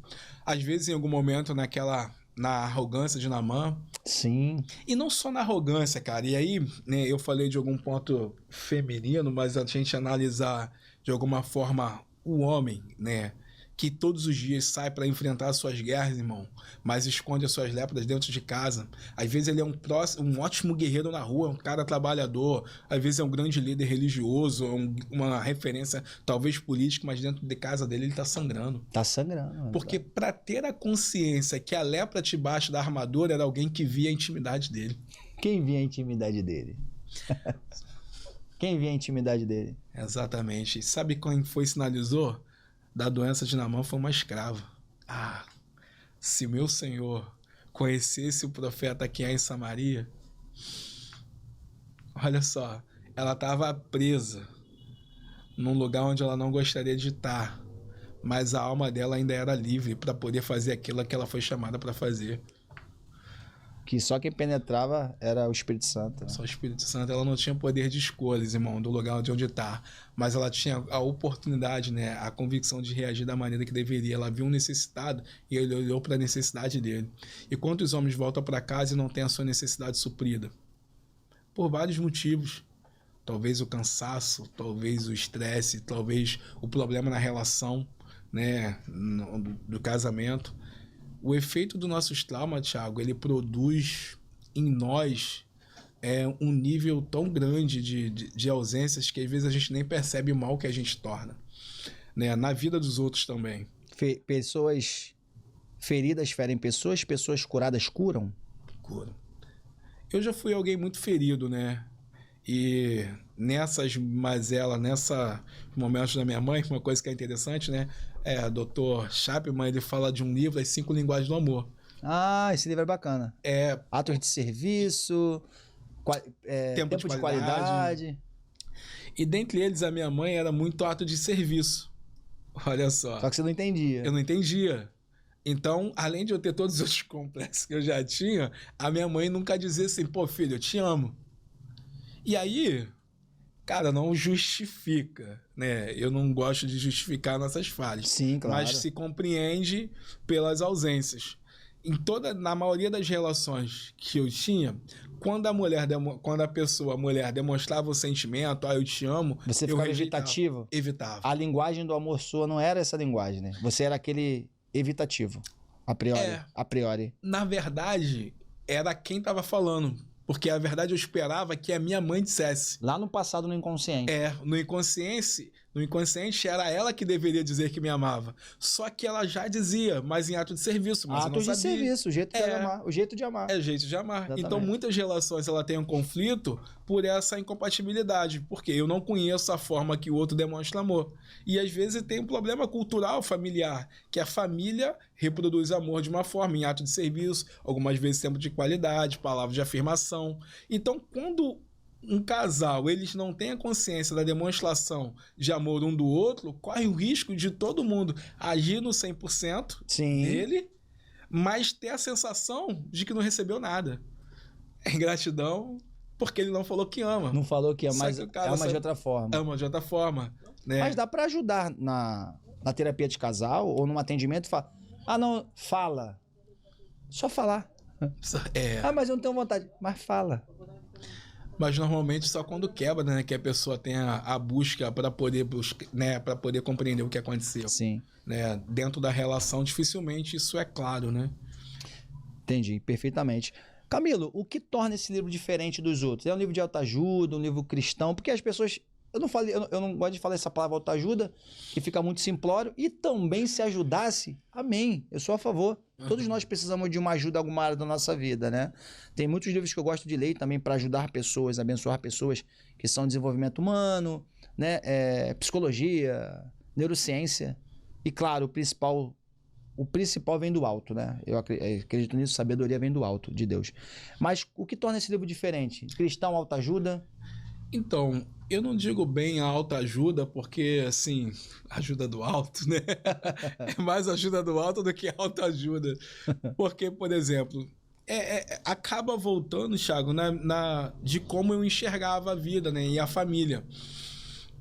Às vezes, em algum momento, na arrogância de Naamã. Sim. E não só na arrogância, cara. E aí, né, eu falei de algum ponto feminino, mas a gente analisar de alguma forma o homem, né? Que todos os dias sai para enfrentar as suas guerras, irmão, mas esconde as suas léparas dentro de casa. Às vezes ele é um ótimo guerreiro na rua, um cara trabalhador, às vezes é um grande líder religioso, uma referência talvez política, mas dentro de casa dele ele tá sangrando. Tá sangrando. Porque para ter a consciência que a lepra debaixo da armadura era alguém que via a intimidade dele. Quem via a intimidade dele? Quem via a intimidade dele? Exatamente. Sabe quem foi e sinalizou? Da doença de Naamã foi uma escrava. Ah, se meu Senhor conhecesse o profeta que é em Samaria, olha só, ela estava presa num lugar onde ela não gostaria de estar, mas a alma dela ainda era livre para poder fazer aquilo que ela foi chamada para fazer. Que só quem penetrava era o Espírito Santo. Né? Só o Espírito Santo, ela não tinha poder de escolhas, irmão, do lugar onde está. Mas ela tinha a oportunidade, né, a convicção de reagir da maneira que deveria. Ela viu um necessitado e ele olhou para a necessidade dele. E quantos homens voltam para casa e não têm a sua necessidade suprida? Por vários motivos. Talvez o cansaço, talvez o estresse, talvez o problema na relação, né, do casamento. O efeito dos nossos traumas, Thiago, ele produz em nós um nível tão grande de ausências que às vezes a gente nem percebe o mal que a gente torna, né? Na vida dos outros também. Pessoas feridas ferem pessoas curadas curam? Curam. Eu já fui alguém muito ferido, né? E nessas mazelas, momentos da minha mãe, uma coisa que é interessante, né? Dr. Chapman, ele fala de um livro, As 5 Linguagens do Amor. Ah, esse livro é bacana. Atos de serviço, tempo de qualidade. E dentre eles, a minha mãe era muito ato de serviço. Olha só. Só que você não entendia. Eu não entendia. Então, além de eu ter todos os outros complexos que eu já tinha, a minha mãe nunca dizia assim, pô, filho, eu te amo. E aí, cara, não justifica, né? Eu não gosto de justificar nossas falhas. Sim, claro. Mas se compreende pelas ausências. Na maioria das relações que eu tinha, quando a mulher, a mulher demonstrava o sentimento, eu te amo, você ficava evitativo? Evitava. A linguagem do amor sua não era essa linguagem, né? Você era aquele evitativo, a priori. A priori. Na verdade, era quem estava falando. Porque, a verdade, eu esperava que a minha mãe dissesse. Lá no passado, no inconsciente. No inconsciente era ela que deveria dizer que me amava. Só que ela já dizia, mas em ato de serviço, mas eu não sabia. Ato de serviço, o jeito de amar. O jeito de amar. É o jeito de amar. Exatamente. Então, muitas relações ela tem um conflito por essa incompatibilidade, porque eu não conheço a forma que o outro demonstra amor. E, às vezes, tem um problema cultural familiar, que a família reproduz amor de uma forma, em ato de serviço, algumas vezes tempo de qualidade, palavras de afirmação. Então, quando um casal, eles não têm a consciência da demonstração de amor um do outro, corre o risco de todo mundo agir no 100% dele, mas ter a sensação de que não recebeu nada. É ingratidão, porque ele não falou que ama. Não falou que ama, mas ama de outra forma. Ama de outra forma. Né? Mas dá pra ajudar na terapia de casal ou num atendimento, não, fala. Só falar. Mas eu não tenho vontade. Mas fala. Mas normalmente só quando quebra, né? Que a pessoa tem a busca para poder para poder compreender o que aconteceu. Sim. Né? Dentro da relação, dificilmente isso é claro, né? Entendi, perfeitamente. Camilo, o que torna esse livro diferente dos outros? É um livro de autoajuda, um livro cristão? Porque as pessoas... Eu não gosto de falar essa palavra autoajuda, que fica muito simplório. E também, se ajudasse, amém. Eu sou a favor. Todos nós precisamos de uma ajuda em alguma área da nossa vida, né? Tem muitos livros que eu gosto de ler também para ajudar pessoas, abençoar pessoas que são desenvolvimento humano, né? Psicologia, neurociência. E, claro, o principal vem do alto, né? Eu acredito nisso, sabedoria vem do alto, de Deus. Mas o que torna esse livro diferente? Cristão, autoajuda? Então, eu não digo bem a autoajuda, porque, assim, ajuda do alto, né? É mais ajuda do alto do que autoajuda. Porque, por exemplo, acaba voltando, Thiago, de como eu enxergava a vida, né? E a família,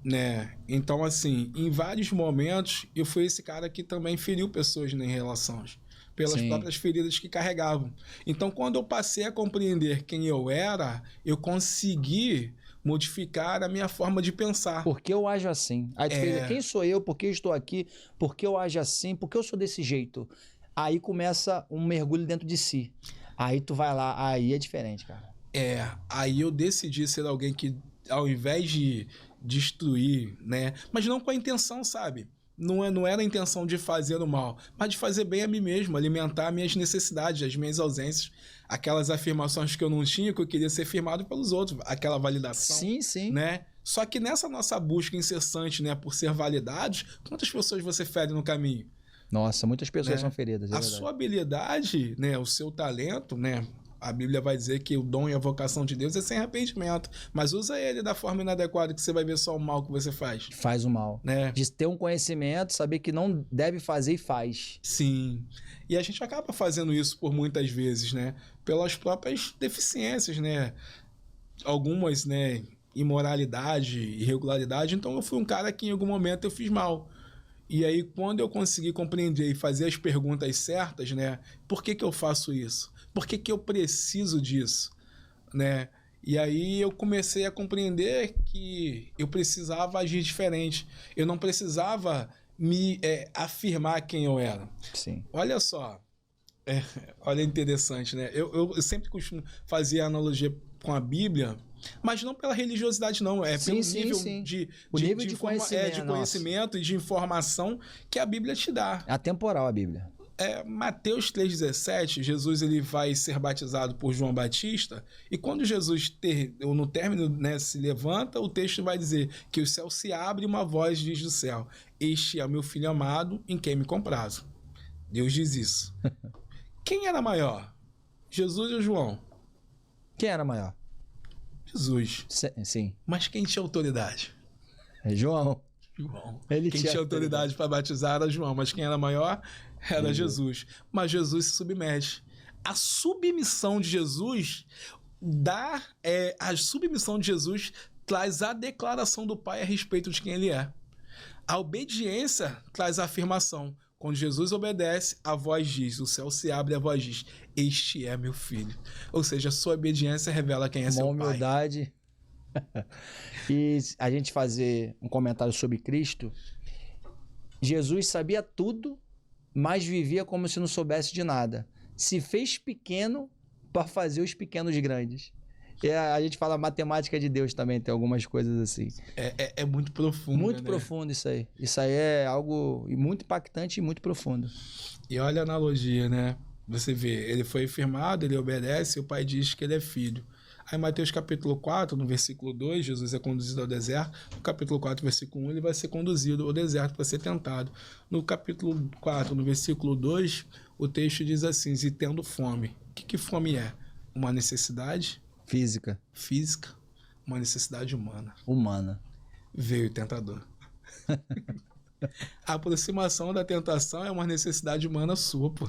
né? Então, assim, em vários momentos, eu fui esse cara que também feriu pessoas, né, em relações, pelas próprias feridas que carregavam. Então, quando eu passei a compreender quem eu era, eu consegui modificar a minha forma de pensar. Por que eu ajo assim? Aí tu pensa, quem sou eu? Por que eu estou aqui? Por que eu ajo assim? Por que eu sou desse jeito? Aí começa um mergulho dentro de si. Aí tu vai lá, aí é diferente, cara. Aí eu decidi ser alguém que, ao invés de destruir, né? Mas não com a intenção, sabe? Não era a intenção de fazer o mal, mas de fazer bem a mim mesmo, alimentar minhas necessidades, as minhas ausências, aquelas afirmações que eu não tinha, que eu queria ser firmado pelos outros, aquela validação. Sim. Né? Só que nessa nossa busca incessante, né, por ser validados, quantas pessoas você fere no caminho? Nossa, muitas pessoas, né, são feridas. A sua habilidade, né, o seu talento, né? A Bíblia vai dizer que o dom e a vocação de Deus é sem arrependimento. Mas usa ele da forma inadequada, que você vai ver só o mal que você faz. Faz o mal. Né? De ter um conhecimento, saber que não deve fazer e faz. Sim. E a gente acaba fazendo isso por muitas vezes, né? Pelas próprias deficiências, né? Algumas, né? Imoralidade, irregularidade. Então eu fui um cara que em algum momento eu fiz mal. E aí quando eu consegui compreender e fazer as perguntas certas, né? Por que eu faço isso? Por que eu preciso disso? Né? E aí eu comecei a compreender que eu precisava agir diferente. Eu não precisava me afirmar quem eu era. Sim. Olha só. Olha, interessante, né? Eu sempre costumo fazer a analogia com a Bíblia, mas não pela religiosidade, não. Pelo nível de conhecimento e de informação que a Bíblia te dá. É atemporal a Bíblia. Mateus 3,17, Jesus ele vai ser batizado por João Batista, e quando Jesus, no término, né, se levanta, o texto vai dizer que o céu se abre e uma voz diz do céu: este é o meu filho amado, em quem me comprazo. Deus diz isso. Quem era maior? Jesus ou João? Quem era maior? Jesus. Sim. Mas quem tinha autoridade? É João. João. Ele Quem tinha autoridade para batizar era João, mas quem era maior era Jesus. Mas Jesus se submete. A submissão de Jesus a submissão de Jesus traz a declaração do Pai a respeito de quem ele é. A obediência traz a afirmação. Quando Jesus obedece, a voz diz, o céu se abre e a voz diz, este é meu filho. Ou seja, a sua obediência revela quem é seu pai. Humildade. E a gente fazer um comentário sobre Cristo, Jesus sabia tudo, mas vivia como se não soubesse de nada. Se fez pequeno para fazer os pequenos grandes. E a gente fala matemática de Deus também, tem algumas coisas assim. É muito profundo, Muito né? profundo isso aí. Isso aí é algo muito impactante e muito profundo. E olha a analogia, né? Você vê, ele foi firmado, ele obedece, e o pai diz que ele é filho. Aí Mateus capítulo 4, no versículo 2, Jesus é conduzido ao deserto. No capítulo 4, versículo 1, ele vai ser conduzido ao deserto para ser tentado. No capítulo 4, no versículo 2, o texto diz assim, e tendo fome. O que fome é? Uma necessidade Física. física, uma necessidade humana. Humana. Veio o tentador. A aproximação da tentação é uma necessidade humana sua, pô.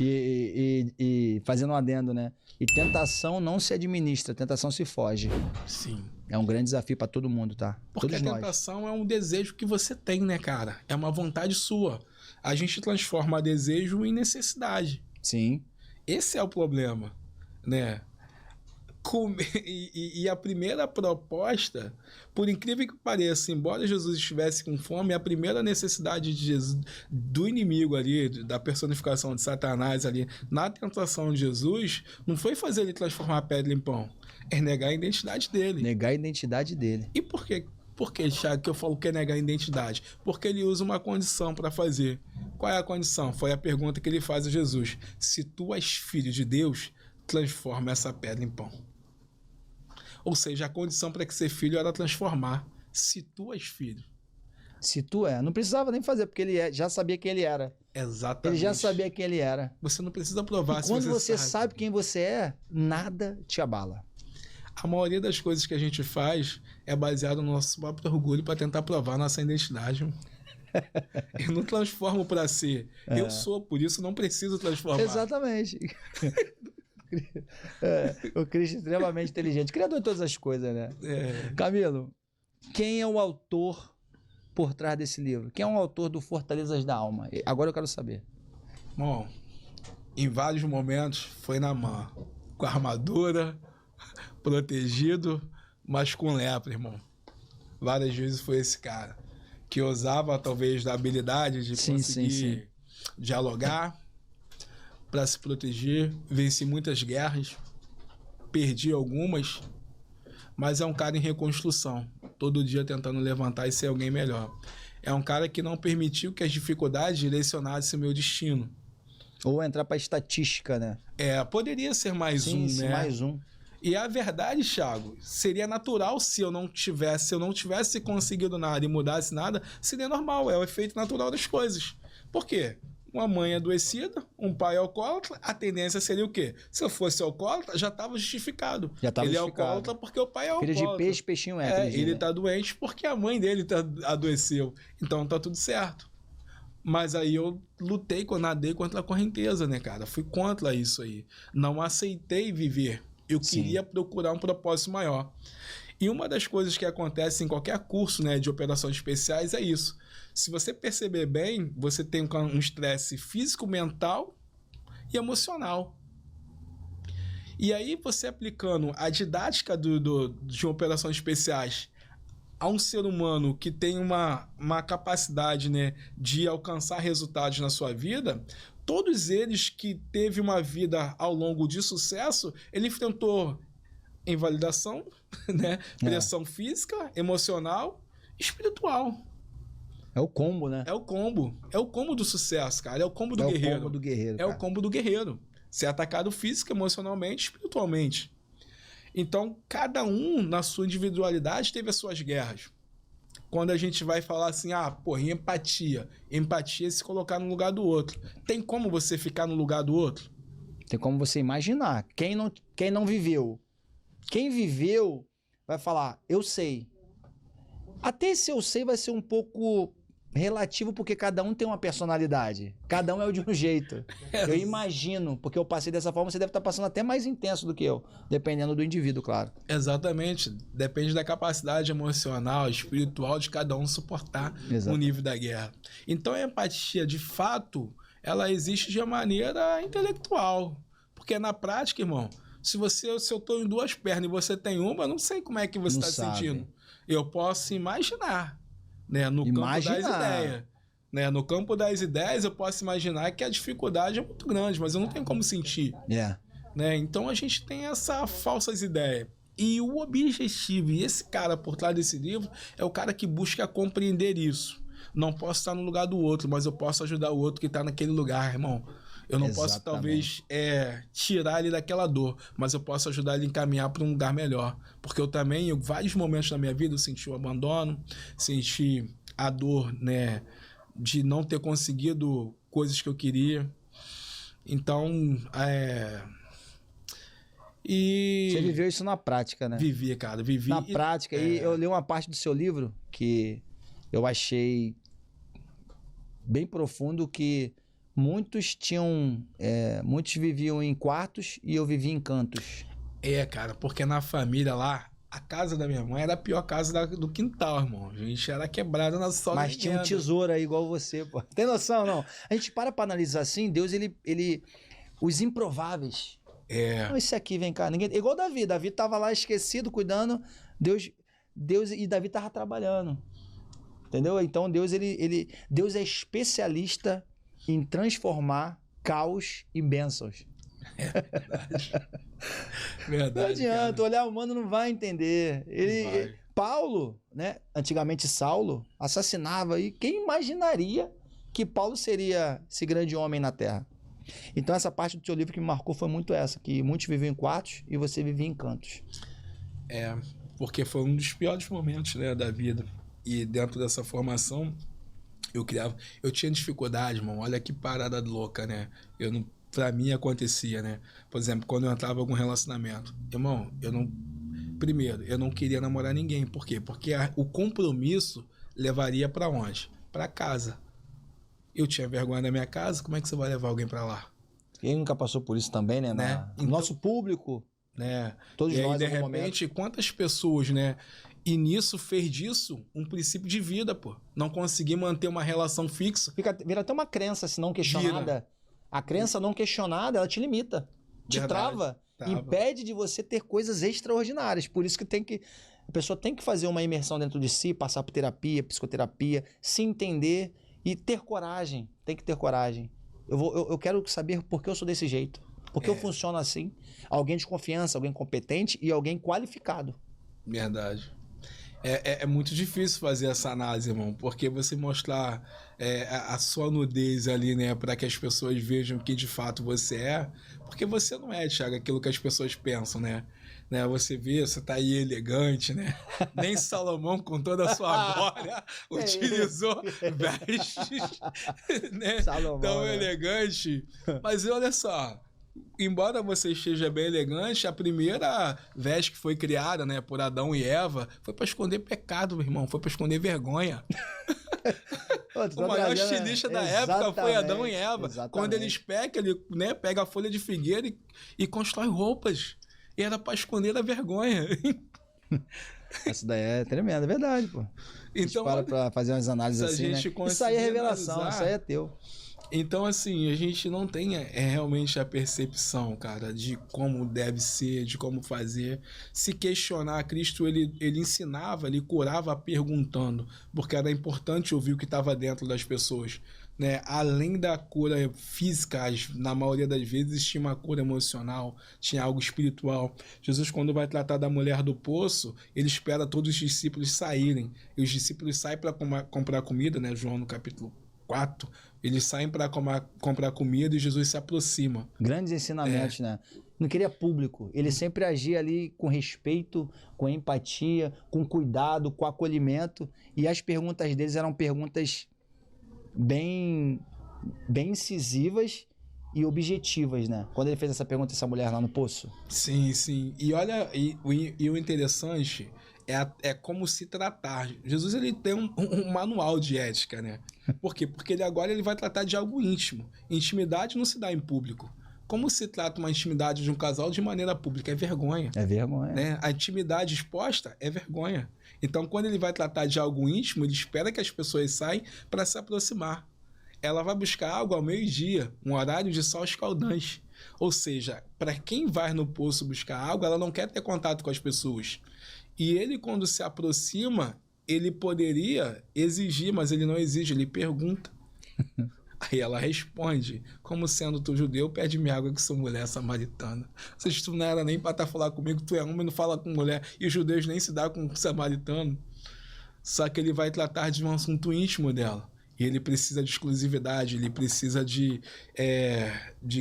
E fazendo um adendo, né? E tentação não se administra, tentação se foge. Sim. É um grande desafio para todo mundo, tá? Porque Todos a nós. tentação é um desejo que você tem, né, cara? É uma vontade sua. A gente transforma desejo em necessidade. Sim. Esse é o problema, né? E a primeira proposta, por incrível que pareça, embora Jesus estivesse com fome, a primeira necessidade de Jesus, do inimigo ali, da personificação de Satanás ali, na tentação de Jesus, não foi fazer ele transformar a pedra em pão, é negar a identidade dele. Negar a identidade dele. E por quê? Por que, Thiago, que eu falo que é negar a identidade? Porque ele usa uma condição para fazer. Qual é a condição? Foi a pergunta que ele faz a Jesus. Se tu és filho de Deus, transforma essa pedra em pão. Ou seja, a condição para que ser filho era transformar. Se tu és filho. Se tu é. Não precisava nem fazer, porque ele já sabia quem ele era. Exatamente. Ele já sabia quem ele era. Você não precisa provar. E quando você sabe quem você é, nada te abala. A maioria das coisas que a gente faz é baseado no nosso próprio orgulho para tentar provar nossa identidade. Eu não transformo para ser. Eu sou, por isso não preciso transformar. Exatamente. O Cristo é extremamente inteligente. Criador de todas as coisas, né? Camilo, quem é o autor por trás desse livro? Quem é o autor do Fortalezas da Alma? Agora eu quero saber. Bom, em vários momentos foi na mão. Com a armadura, protegido, mas com lepra, irmão. Várias vezes foi esse cara que usava talvez da habilidade de conseguir dialogar para se proteger. Venci muitas guerras, perdi algumas, mas é um cara em reconstrução, todo dia tentando levantar e ser alguém melhor. É um cara que não permitiu que as dificuldades direcionassem o meu destino. Ou entrar para estatística, né? Poderia ser mais um, né? mais um. E a verdade, Thiago, seria natural se eu não tivesse conseguido nada e mudasse nada, seria normal, é o efeito natural das coisas. Por quê? Uma mãe adoecida, um pai alcoólatra, a tendência seria o quê? Se eu fosse alcoólatra, já estava justificado. Ele é alcoólatra porque o pai é alcoólatra. Filho de peixe, peixinho é. Ele está doente porque a mãe dele adoeceu. Então tá tudo certo. Mas aí eu nadei contra a correnteza, né, cara? Fui contra isso aí. Não aceitei viver. Eu queria procurar um propósito maior. E uma das coisas que acontece em qualquer curso, né, de operações especiais é isso. Se você perceber bem, você tem um estresse físico, mental e emocional. E aí você aplicando a didática de operações especiais a um ser humano que tem uma capacidade, né, de alcançar resultados na sua vida, todos eles que teve uma vida ao longo de sucesso, ele enfrentou invalidação, né, pressão física, emocional, espiritual. É o combo, né? É o combo do sucesso, cara. É o combo do guerreiro. É o combo do guerreiro. É o combo do guerreiro. Ser atacado física, emocionalmente, espiritualmente. Então, cada um, na sua individualidade, teve as suas guerras. Quando a gente vai falar assim, empatia. Empatia é se colocar no lugar do outro. Tem como você ficar no lugar do outro? Tem como você imaginar. Quem não viveu Quem viveu vai falar, eu sei. Até esse eu sei vai ser um pouco relativo, porque cada um tem uma personalidade. Cada um é de um jeito. Eu imagino, porque eu passei dessa forma, você deve estar passando até mais intenso do que eu, dependendo do indivíduo, claro. Exatamente. Depende da capacidade emocional, espiritual de cada um suportar o nível da guerra. Então a empatia, de fato, ela existe de maneira intelectual. Porque na prática, irmão, se eu tô em duas pernas e você tem uma, eu não sei como é que você está se sentindo. Eu posso imaginar, né? No campo das ideias. Né? No campo das ideias, eu posso imaginar que a dificuldade é muito grande, mas eu não tenho como sentir. Né? Então a gente tem essas falsas ideias. E o objetivo, e esse cara por trás desse livro, é o cara que busca compreender isso. Não posso estar no lugar do outro, mas eu posso ajudar o outro que está naquele lugar, irmão. Eu não posso, talvez, tirar ele daquela dor, mas eu posso ajudar ele a encaminhar para um lugar melhor. Porque eu também, em vários momentos da minha vida, eu senti o abandono, senti a dor, né, de não ter conseguido coisas que eu queria. Então, Você viveu isso na prática, né? Vivi, cara, vivi. Na prática. E eu li uma parte do seu livro que eu achei bem profundo, que muitos viviam em quartos e eu vivia em cantos. Cara, porque na família lá, a casa da minha mãe era a pior casa do quintal, irmão. A gente era quebrada na sola. Mas tinha um tesouro aí igual você, pô. Tem noção, não? A gente para analisar assim, Deus, ele os improváveis. Não, esse aqui, vem cá. Ninguém, igual Davi. Davi tava lá esquecido, cuidando. Deus e Davi tava trabalhando. Entendeu? Então Deus é especialista em transformar caos em bênçãos. Verdade. Não adianta, cara. o olhar humano não vai entender. Paulo, né? Antigamente Saulo assassinava, e quem imaginaria que Paulo seria esse grande homem na terra? Então essa parte do seu livro que me marcou foi muito essa, que muitos viviam em quartos e você vivia em cantos. Porque foi um dos piores momentos, né, da vida. E dentro dessa formação, eu tinha dificuldade, irmão. Olha que parada louca, né? Pra mim acontecia, né? Por exemplo, quando eu entrava em algum relacionamento, irmão, primeiro, eu não queria namorar ninguém. Por quê? Porque o compromisso levaria pra onde? Pra casa. Eu tinha vergonha da minha casa, como é que você vai levar alguém pra lá? Quem nunca passou por isso também, né? Então, nosso público, né? Todos e aí, nós, de repente, quantas pessoas, né? E nisso fez disso um princípio de vida, pô. Não conseguir manter uma relação fixa. Vira até uma crença, se não questionada. A crença não questionada, ela te limita. Te trava. Impede de você ter coisas extraordinárias. Por isso que a pessoa tem que fazer uma imersão dentro de si, passar por terapia, psicoterapia, se entender e ter coragem. Tem que ter coragem. Eu quero saber por que eu sou desse jeito. Por que eu funciono assim. Alguém de confiança, alguém competente e alguém qualificado. Verdade. É muito difícil fazer essa análise, irmão, porque você mostrar a sua nudez ali, né, para que as pessoas vejam que de fato você é, porque você não é, Thiago, aquilo que as pessoas pensam, né? Você vê, você tá aí elegante, né? Nem Salomão, com toda a sua glória, utilizou vestes, né? Salomão, tão elegante. Mas olha só, embora você esteja bem elegante, a primeira veste que foi criada, né, por Adão e Eva foi para esconder pecado, meu irmão, foi para esconder vergonha. O maior estilista da época foi Adão e Eva. Exatamente. Quando eles pecam, ele, né, pega a folha de figueira e constrói roupas. E era para esconder a vergonha. Essa daí é tremenda, é verdade, pô. Então, para fazer umas análises assim, né? Isso aí é revelação, analisar, isso aí é teu. Então, assim, a gente não tem realmente a percepção, cara, de como deve ser, de como fazer. Se questionar, Cristo, ele ensinava, ele curava perguntando, porque era importante ouvir o que estava dentro das pessoas, né? Além da cura física, na maioria das vezes tinha uma cura emocional, tinha algo espiritual. Jesus, quando vai tratar da mulher do poço, ele espera todos os discípulos saírem. E os discípulos saem para comprar comida, né? João no capítulo 4, eles saem para comprar comida e Jesus se aproxima. Grandes ensinamentos, né? Não queria público. Ele sempre agia ali com respeito, com empatia, com cuidado, com acolhimento. E as perguntas deles eram perguntas bem incisivas e objetivas, né? Quando ele fez essa pergunta a essa mulher lá no poço. Sim, sim. E olha, e o interessante é como se tratar. Jesus, ele tem um manual de ética, né? Por quê? Porque ele vai tratar de algo íntimo. Intimidade não se dá em público. Como se trata uma intimidade de um casal de maneira pública? É vergonha. É vergonha. Né? A intimidade exposta é vergonha. Então, quando ele vai tratar de algo íntimo, ele espera que as pessoas saiam para se aproximar. Ela vai buscar água ao meio-dia, um horário de sol escaldante. Ou seja, para quem vai no poço buscar água, ela não quer ter contato com as pessoas. E ele, quando se aproxima, ele poderia exigir, mas ele não exige, ele pergunta. Aí ela responde, como sendo tu judeu, pede-me água que sou mulher samaritana. Ou seja, tu não era nem para estar falar comigo, tu é homem e não fala com mulher. E os judeus nem se dão com o samaritano. Só que ele vai tratar de um assunto íntimo dela. E ele precisa de exclusividade, ele precisa de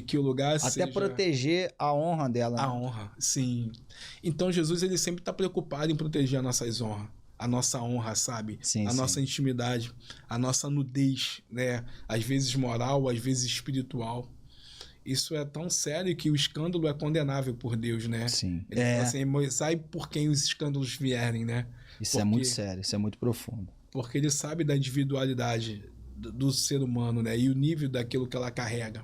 que o lugar Até seja... proteger a honra dela. Né? A honra, sim. Então Jesus, ele sempre está preocupado em proteger as nossas honras. A nossa honra, sabe? Sim, a sim. nossa intimidade, a nossa nudez, né? Às vezes moral, às vezes espiritual. Isso é tão sério que o escândalo é condenável por Deus, né? Sim. Ele fala assim, sai por quem os escândalos vierem, né? Isso é muito sério, isso é muito profundo. Porque ele sabe da individualidade do ser humano, né? E o nível daquilo que ela carrega.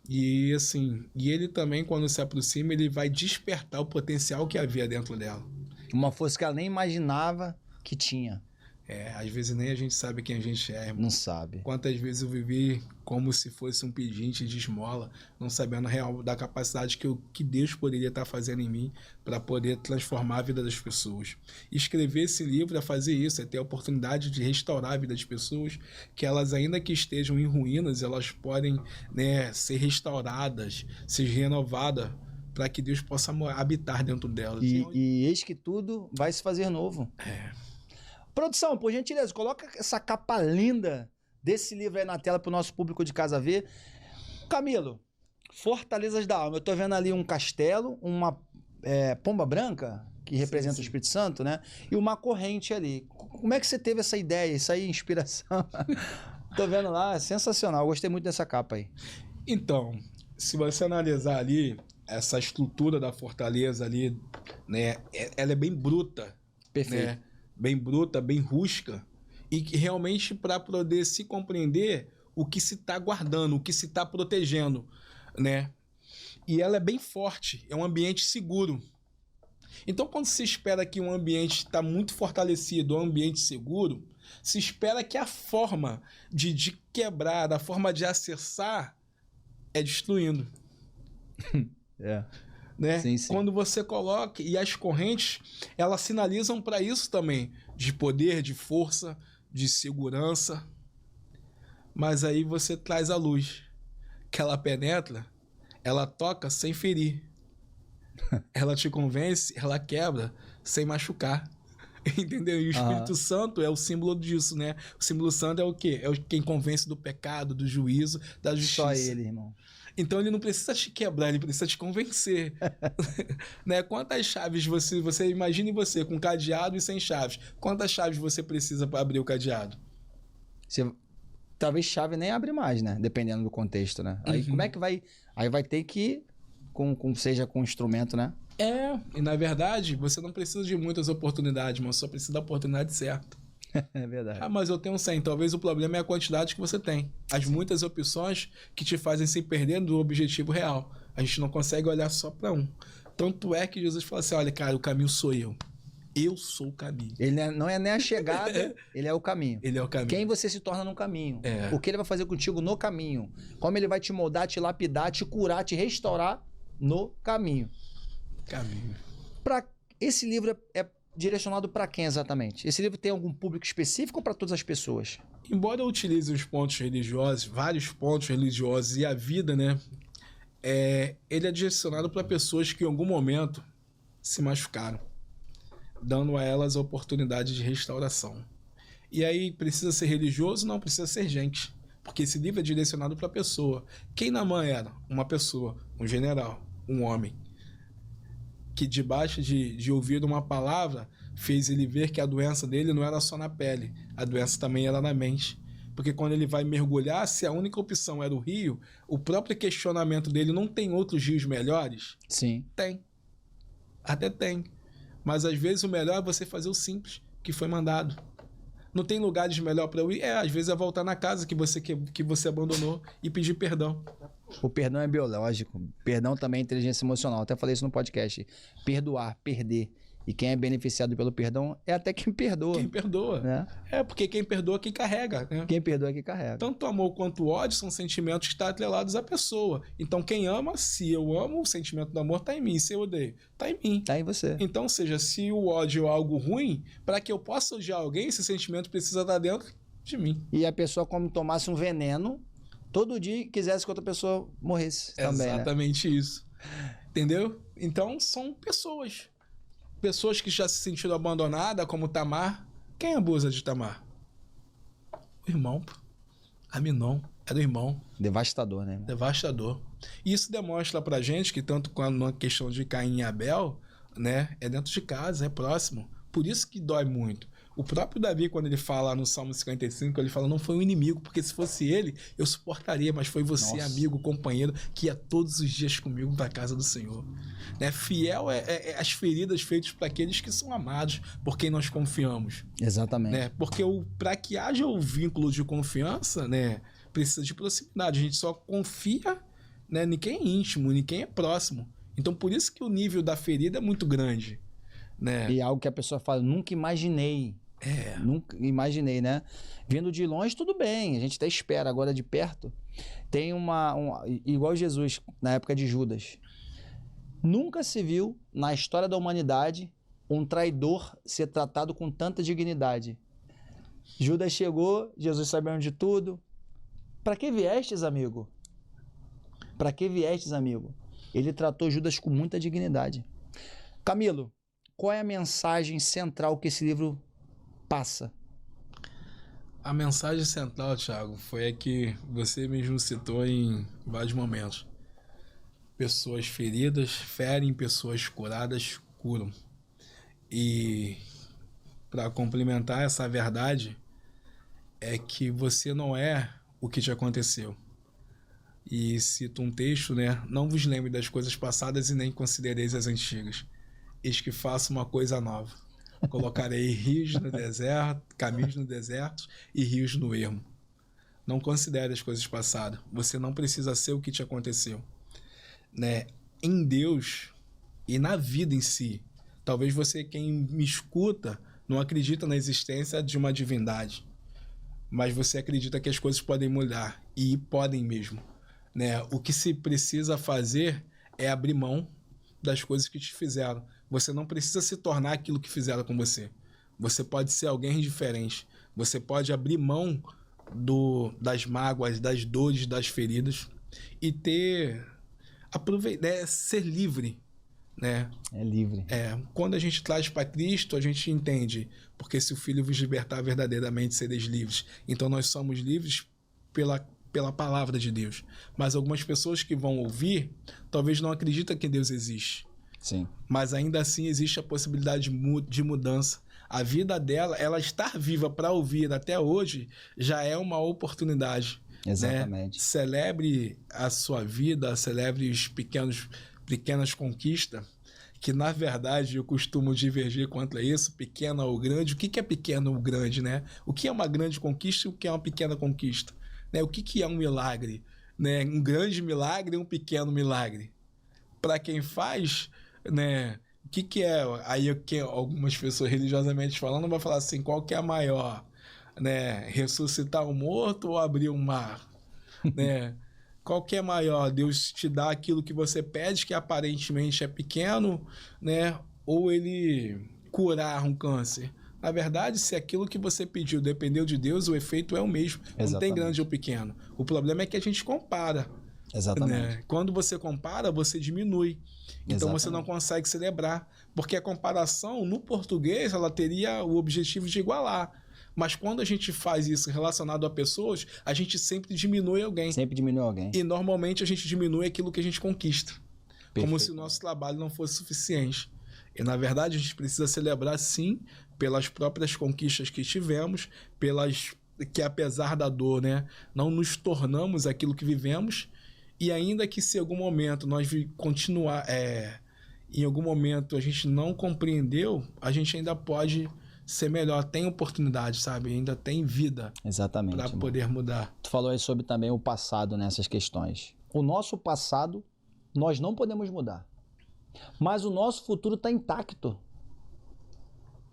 E assim, e ele também, quando se aproxima, ele vai despertar o potencial que havia dentro dela. Uma força que ela nem imaginava que tinha. Às vezes nem a gente sabe quem a gente é, irmão. Não sabe. Quantas vezes eu vivi como se fosse um pedinte de esmola, não sabendo a real da capacidade que Deus poderia estar fazendo em mim para poder transformar a vida das pessoas. Escrever esse livro é fazer isso, é ter a oportunidade de restaurar a vida das pessoas, que elas, ainda que estejam em ruínas, elas podem, né, ser restauradas, ser renovadas, para que Deus possa habitar dentro delas. E eis que tudo vai se fazer novo. Produção, por gentileza, coloca essa capa linda desse livro aí na tela para o nosso público de casa ver. Camilo, Fortalezas da Alma. Eu tô vendo ali um castelo, uma pomba branca, que representa o Espírito Santo, né? E uma corrente ali. Como é que você teve essa ideia, essa aí, inspiração? Tô vendo lá, é sensacional. Eu gostei muito dessa capa aí. Então, se você analisar ali, essa estrutura da fortaleza ali, né? Ela é bem bruta. Perfeito. Né? Bem bruta, bem rústica, e que realmente para poder se compreender o que se está guardando, o que se está protegendo, né? E ela é bem forte, é um ambiente seguro. Então, quando se espera que um ambiente está muito fortalecido, um ambiente seguro, se espera que a forma de quebrar, a forma de acessar é destruindo. Né? Sim, sim. Quando você coloca, e as correntes, elas sinalizam para isso também, de poder, de força, de segurança. Mas aí você traz a luz, que ela penetra, ela toca sem ferir. Ela te convence, ela quebra sem machucar. Entendeu? E o Espírito Santo é o símbolo disso, né? O símbolo santo é o quê? É quem convence do pecado, do juízo, da justiça. Só ele, irmão. Então ele não precisa te quebrar, ele precisa te convencer. Né? Quantas chaves você imagine você com cadeado e sem chaves? Quantas chaves você precisa para abrir o cadeado? Talvez chave nem abre mais, né? Dependendo do contexto, né? Aí como é que vai... Aí vai ter que seja com instrumento, né? E na verdade, você não precisa de muitas oportunidades, mas só precisa da oportunidade certa. É verdade. Mas eu tenho 100. Talvez o problema é a quantidade que você tem. As muitas opções que te fazem se perder do objetivo real. A gente não consegue olhar só para um. Tanto é que Jesus fala assim, olha, cara, o caminho sou eu. Eu sou o caminho. Ele não é nem a chegada, ele é o caminho. Ele é o caminho. Quem você se torna no caminho. O que ele vai fazer contigo no caminho. Como ele vai te moldar, te lapidar, te curar, te restaurar no caminho. Esse livro é direcionado para quem exatamente? Esse livro tem algum público específico ou para todas as pessoas? Embora eu utilize os pontos religiosos, vários pontos religiosos e a vida, né? Ele é direcionado para pessoas que em algum momento se machucaram, dando a elas a oportunidade de restauração. E aí, precisa ser religioso? Não, precisa ser gente. Porque esse livro é direcionado para a pessoa. Quem Naamã era? Uma pessoa, um general, um homem, que debaixo de ouvir uma palavra, fez ele ver que a doença dele não era só na pele, a doença também era na mente. Porque quando ele vai mergulhar, se a única opção era o rio, o próprio questionamento dele, não tem outros rios melhores? Sim. Tem. Até tem. Mas às vezes o melhor é você fazer o simples, que foi mandado. Não tem lugares melhor para eu ir? Às vezes é voltar na casa que você abandonou e pedir perdão. O perdão é biológico. Perdão também é inteligência emocional. Até falei isso no podcast. Perdoar, perder. E quem é beneficiado pelo perdão é até quem perdoa. Quem perdoa. Né? Porque quem perdoa é quem carrega. Né? Quem perdoa é quem carrega. Tanto o amor quanto o ódio são sentimentos que estão atrelados à pessoa. Então quem ama, se eu amo, o sentimento do amor está em mim. Se eu odeio, está em mim. Está em você. Então, ou seja, se o ódio é algo ruim, para que eu possa odiar alguém, esse sentimento precisa estar dentro de mim. E a pessoa, como tomasse um veneno, todo dia quisesse que outra pessoa morresse também, exatamente, né? Isso. Entendeu? Então, são pessoas. Pessoas que já se sentiram abandonadas, como Tamar. Quem abusa de Tamar? O irmão. Aminon era o irmão. Devastador, né? Devastador. E isso demonstra pra gente que tanto quando na questão de Caim e Abel, né, é dentro de casa, é próximo. Por isso que dói muito. O próprio Davi, quando ele fala no Salmo 55, ele fala, não foi um inimigo, porque se fosse ele, eu suportaria, mas foi você, nossa, amigo, companheiro, que ia todos os dias comigo para a casa do Senhor. Né? Fiel é as feridas feitas para aqueles que são amados, por quem nós confiamos. Exatamente. Né? Porque para que haja o vínculo de confiança, né, precisa de proximidade. A gente só confia, né, em quem é íntimo, em quem é próximo. Então, por isso que o nível da ferida é muito grande. Né? E algo que a pessoa fala, nunca imaginei. Nunca imaginei, né? Vindo de longe, tudo bem, a gente até espera. Agora de perto, tem igual Jesus, na época de Judas. Nunca se viu, na história da humanidade, um traidor ser tratado com tanta dignidade. Judas chegou, Jesus sabendo de tudo. Para que viestes, amigo? Para que viestes, amigo? Ele tratou Judas com muita dignidade. Camilo, qual é a mensagem central que esse livro passa? A mensagem central, Thiago, foi a que você mesmo citou em vários momentos. Pessoas feridas ferem, pessoas curadas curam. E para complementar essa verdade, é que você não é o que te aconteceu. E cito um texto, né? Não vos lembre das coisas passadas e nem considereis as antigas. Eis que faço uma coisa nova. Colocarei rios no deserto, caminhos no deserto e rios no ermo. Não considere as coisas passadas. Você não precisa ser o que te aconteceu. Né? Em Deus e na vida em si. Talvez você, quem me escuta, não acredita na existência de uma divindade. Mas você acredita que as coisas podem mudar. E podem mesmo. Né? O que se precisa fazer é abrir mão das coisas que te fizeram. Você não precisa se tornar aquilo que fizeram com você. Você pode ser alguém diferente. Você pode abrir mão das mágoas, das dores, das feridas e ser livre. Né? É livre. Quando a gente traz para Cristo, a gente entende, porque se o Filho vos libertar verdadeiramente, sereis livres. Então nós somos livres pela palavra de Deus. Mas algumas pessoas que vão ouvir, talvez não acreditam que Deus existe. Sim. Mas ainda assim existe a possibilidade de mudança. A vida dela, ela estar viva para ouvir até hoje, já é uma oportunidade. Exatamente. Né? Celebre a sua vida, celebre os pequenas conquistas, que na verdade eu costumo divergir quanto a isso, pequena ou grande. O que é pequeno ou grande, né? O que é uma grande conquista e o que é uma pequena conquista? Né? O que é um milagre? Né? Um grande milagre e um pequeno milagre. Para quem faz, né? O que é? Aí que algumas pessoas religiosamente falando vão falar assim, qual que é a maior? Né? Ressuscitar um morto ou abrir um mar? Né? Qual que é maior? Deus te dá aquilo que você pede, que aparentemente é pequeno, né? Ou ele curar um câncer? Na verdade, se aquilo que você pediu dependeu de Deus, o efeito é o mesmo. Exatamente. Não tem grande ou pequeno. O problema é que a gente compara. Exatamente. Né? Quando você compara, você diminui. Então Exatamente. Você não consegue celebrar. Porque a comparação, no português, ela teria o objetivo de igualar. Mas quando a gente faz isso relacionado a pessoas, a gente sempre diminui alguém. Sempre diminui alguém. E normalmente a gente diminui aquilo que a gente conquista. Perfeito. Como se o nosso trabalho não fosse suficiente. E na verdade a gente precisa celebrar sim pelas próprias conquistas que tivemos, pelas que apesar da dor, né, não nos tornamos aquilo que vivemos, e ainda que se em algum momento em algum momento a gente não compreendeu, a gente ainda pode ser melhor, tem oportunidade, sabe? Ainda tem vida. Exatamente. Para poder mudar. Tu falou aí sobre também o passado nessas questões. O nosso passado nós não podemos mudar, mas o nosso futuro está intacto.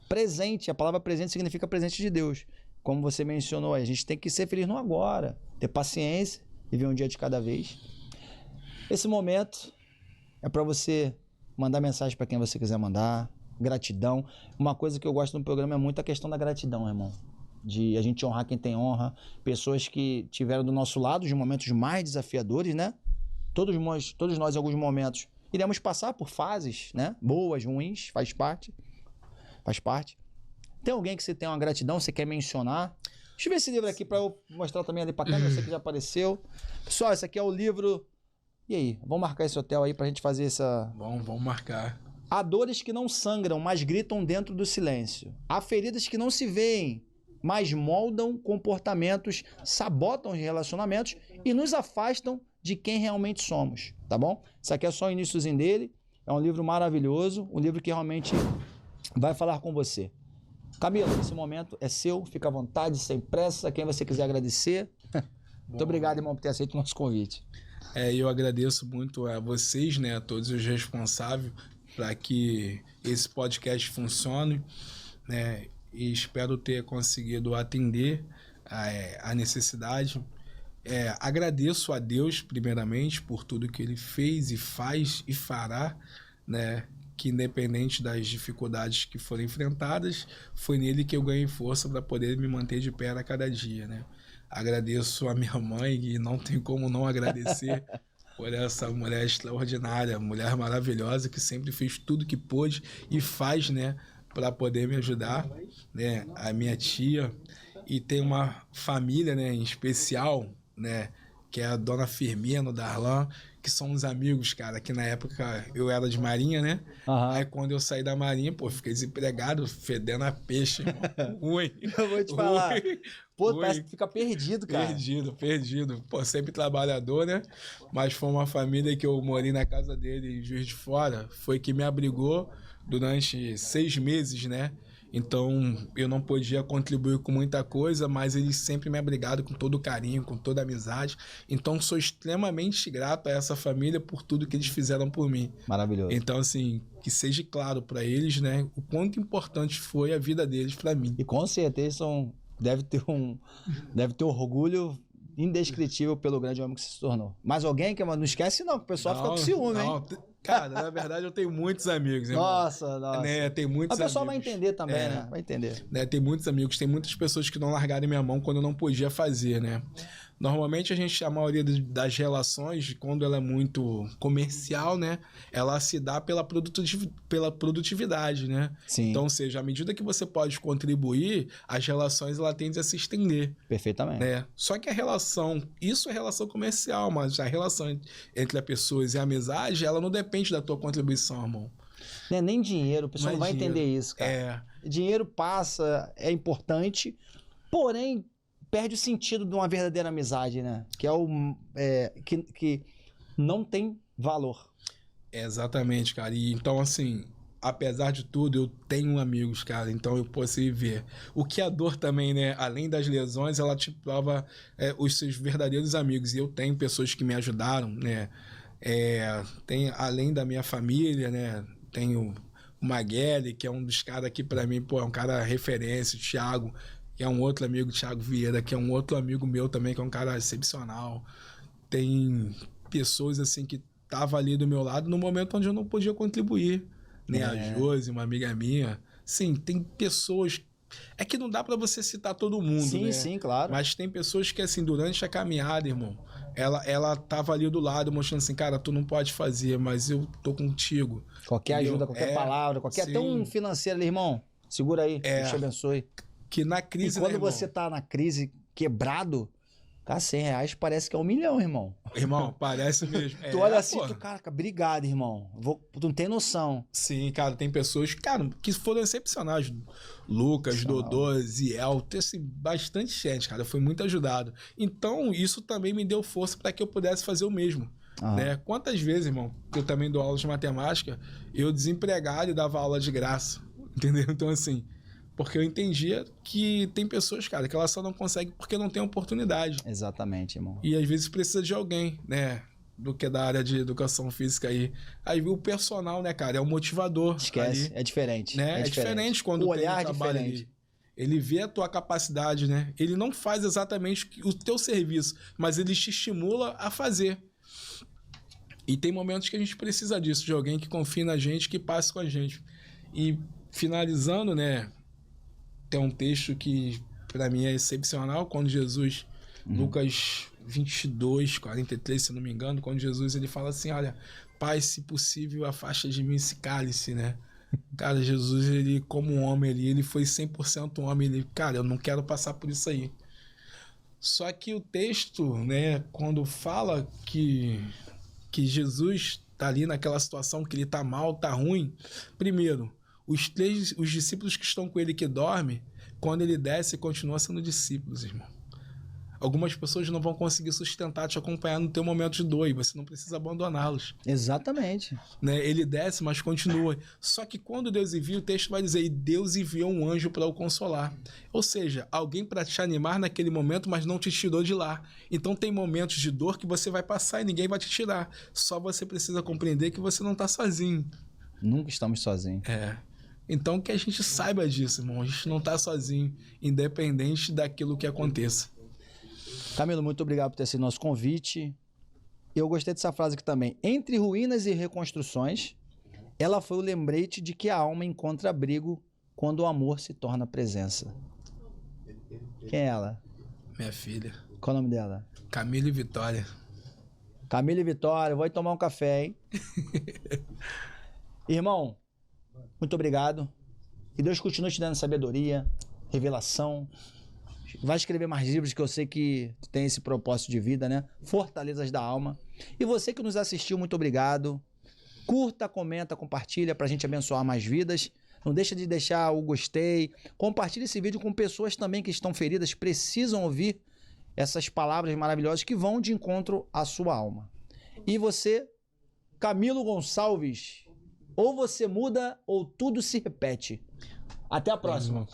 Presente, a palavra presente significa presente de Deus. Como você mencionou aí, a gente tem que ser feliz no agora, ter paciência, viver um dia de cada vez. Esse momento é para você mandar mensagem para quem você quiser mandar, gratidão. Uma coisa que eu gosto no programa é muito a questão da gratidão, irmão. De a gente honrar quem tem honra, pessoas que tiveram do nosso lado os momentos mais desafiadores, né? Todos nós, em alguns momentos, iremos passar por fases, né? Boas, ruins, faz parte. Tem alguém que você tem uma gratidão, você quer mencionar? Deixa eu ver esse livro aqui para eu mostrar também ali para cá, eu sei que já apareceu. Pessoal, esse aqui é o livro... E aí, vamos marcar esse hotel aí pra gente fazer essa... Vamos marcar. Há dores que não sangram, mas gritam dentro do silêncio. Há feridas que não se veem, mas moldam comportamentos, sabotam os relacionamentos e nos afastam de quem realmente somos, tá bom? Isso aqui é só o iniciozinho dele. É um livro maravilhoso, um livro que realmente vai falar com você. Camilo, esse momento é seu, fica à vontade, sem pressa, quem você quiser agradecer. Muito obrigado, irmão, por ter aceito o nosso convite. Eu agradeço muito a vocês, né, a todos os responsáveis para que esse podcast funcione, né, e espero ter conseguido atender a necessidade. Agradeço a Deus, primeiramente, por tudo que Ele fez e faz e fará, né, que independente das dificuldades que foram enfrentadas, foi nele que eu ganhei força para poder me manter de pé a cada dia, né. Agradeço a minha mãe, e não tem como não agradecer por essa mulher extraordinária, mulher maravilhosa, que sempre fez tudo que pôde e faz, né, para poder me ajudar, né, a minha tia. E tem uma família, né, em especial, né, que é a dona Firmino, Darlan, que são uns amigos, cara, que na época eu era de marinha, né? Uhum. Aí quando eu saí da marinha, pô, fiquei desempregado, fedendo a peixe, ruim. Eu vou te falar. Pô, parece que fica perdido, cara. Perdido. Pô, sempre trabalhador, né? Mas foi uma família que eu morei na casa dele em Juiz de Fora, foi que me abrigou durante 6 meses, né? Então, eu não podia contribuir com muita coisa, mas eles sempre me abrigaram com todo carinho, com toda amizade. Então, sou extremamente grato a essa família por tudo que eles fizeram por mim. Maravilhoso. Então, assim, que seja claro para eles, né, o quanto importante foi a vida deles para mim. E com certeza deve ter um orgulho indescritível pelo grande homem que se tornou. Mas alguém que não esquece não, que o pessoal fica com ciúme, hein? Cara, na verdade eu tenho muitos amigos, irmão. Nossa. Né, tem muitos amigos. O pessoal vai entender também, né? Vai entender. Né, tem muitos amigos, tem muitas pessoas que não largaram minha mão quando eu não podia fazer, né? Normalmente a maioria das relações, quando ela é muito comercial, né? Ela se dá pela produtividade, né? Sim. Então, ou seja, à medida que você pode contribuir, as relações ela tendem a se estender. Perfeitamente. Né? Só que isso é relação comercial, mas a relação entre as pessoas e a amizade, ela não depende da tua contribuição, irmão. Não é nem dinheiro, o pessoal não vai entender isso, cara. Dinheiro passa, é importante, porém perde o sentido de uma verdadeira amizade, né? Que é que não tem valor. Exatamente, cara. E então, assim, apesar de tudo, eu tenho amigos, cara. Então eu posso ver. O que a dor também, né? Além das lesões, ela te prova os seus verdadeiros amigos. E eu tenho pessoas que me ajudaram, né? Tem, além da minha família, né? Tenho o Maguele, que é um dos caras que pra mim, pô, é um cara referência. O Thiago, que é um outro amigo, Thiago Vieira, que é um outro amigo meu também, que é um cara excepcional. Tem pessoas, assim, que estavam ali do meu lado no momento onde eu não podia contribuir. Né? A Josi, uma amiga minha. Sim, tem pessoas... É que não dá pra você citar todo mundo, sim, né? Sim, claro. Mas tem pessoas que, assim, durante a caminhada, irmão, ela tava ali do lado, mostrando assim, cara, tu não pode fazer, mas eu tô contigo. Qualquer ajuda, qualquer palavra, até um financeiro ali, irmão, segura aí, Deus te abençoe. Que na crise, e quando você tá na crise, quebrado, Cara, 100 reais parece que é 1 milhão, irmão. Irmão, parece mesmo. Tu olha assim, tu, cara, obrigado, irmão. Tu não tem noção. Sim, cara, tem pessoas, cara, que foram excepcionais. Lucas, Dodô, Ziel, tem assim, bastante gente, cara. Foi muito ajudado. Então, isso também me deu força para que eu pudesse fazer o mesmo. Né? Quantas vezes, irmão, que eu também dou aula de matemática, eu desempregado e dava aula de graça. Entendeu? Então, assim, porque eu entendia que tem pessoas, cara, que elas só não conseguem porque não tem oportunidade. Exatamente, irmão. E às vezes precisa de alguém, né? Do que da área de educação física aí. Aí o personal, né, cara? É o motivador. Esquece, ali, é diferente. né? É diferente quando o tem olhar um trabalho diferente. ali. Ele vê a tua capacidade, né? Ele não faz exatamente o teu serviço, mas ele te estimula a fazer. E tem momentos que a gente precisa disso, de alguém que confie na gente, que passe com a gente. E finalizando, né? Tem um texto que para mim é excepcional, quando Jesus, Lucas 22, 43, se não me engano, quando Jesus ele fala assim, olha, Pai, se possível, afasta de mim esse cálice, né? Cara, Jesus, ele como um homem ali, ele foi 100% homem, ele, cara, eu não quero passar por isso aí. Só que o texto, né, quando fala que Jesus tá ali naquela situação que ele tá mal, tá ruim, primeiro, os discípulos que estão com ele que dormem, quando ele desce, continua sendo discípulos, irmão. Algumas pessoas não vão conseguir sustentar, te acompanhar no teu momento de dor, e você não precisa abandoná-los. Exatamente. Né? Ele desce, mas continua. Só que quando Deus envia, o texto vai dizer, e Deus enviou um anjo para o consolar. Ou seja, alguém para te animar naquele momento, mas não te tirou de lá. Então tem momentos de dor que você vai passar e ninguém vai te tirar. Só você precisa compreender que você não está sozinho. Nunca estamos sozinhos. Então que a gente saiba disso, irmão. A gente não está sozinho, independente daquilo que aconteça. Camilo, muito obrigado por ter sido nosso convite. Eu gostei dessa frase aqui também. Entre ruínas e reconstruções, ela foi o lembrete de que a alma encontra abrigo quando o amor se torna presença. Quem é ela? Minha filha. Qual o nome dela? Camila e Vitória. Camila e Vitória, vou ir tomar um café, hein? Irmão, muito obrigado. Que Deus continue te dando sabedoria, revelação. Vai escrever mais livros, que eu sei que tem esse propósito de vida, né? Fortalezas da alma. E você que nos assistiu, muito obrigado. Curta, comenta, compartilha pra gente abençoar mais vidas. Não deixa de deixar o gostei. Compartilhe esse vídeo com pessoas também que estão feridas, precisam ouvir essas palavras maravilhosas que vão de encontro à sua alma. E você, Camilo Gonçalves, ou você muda ou tudo se repete. Até a próxima.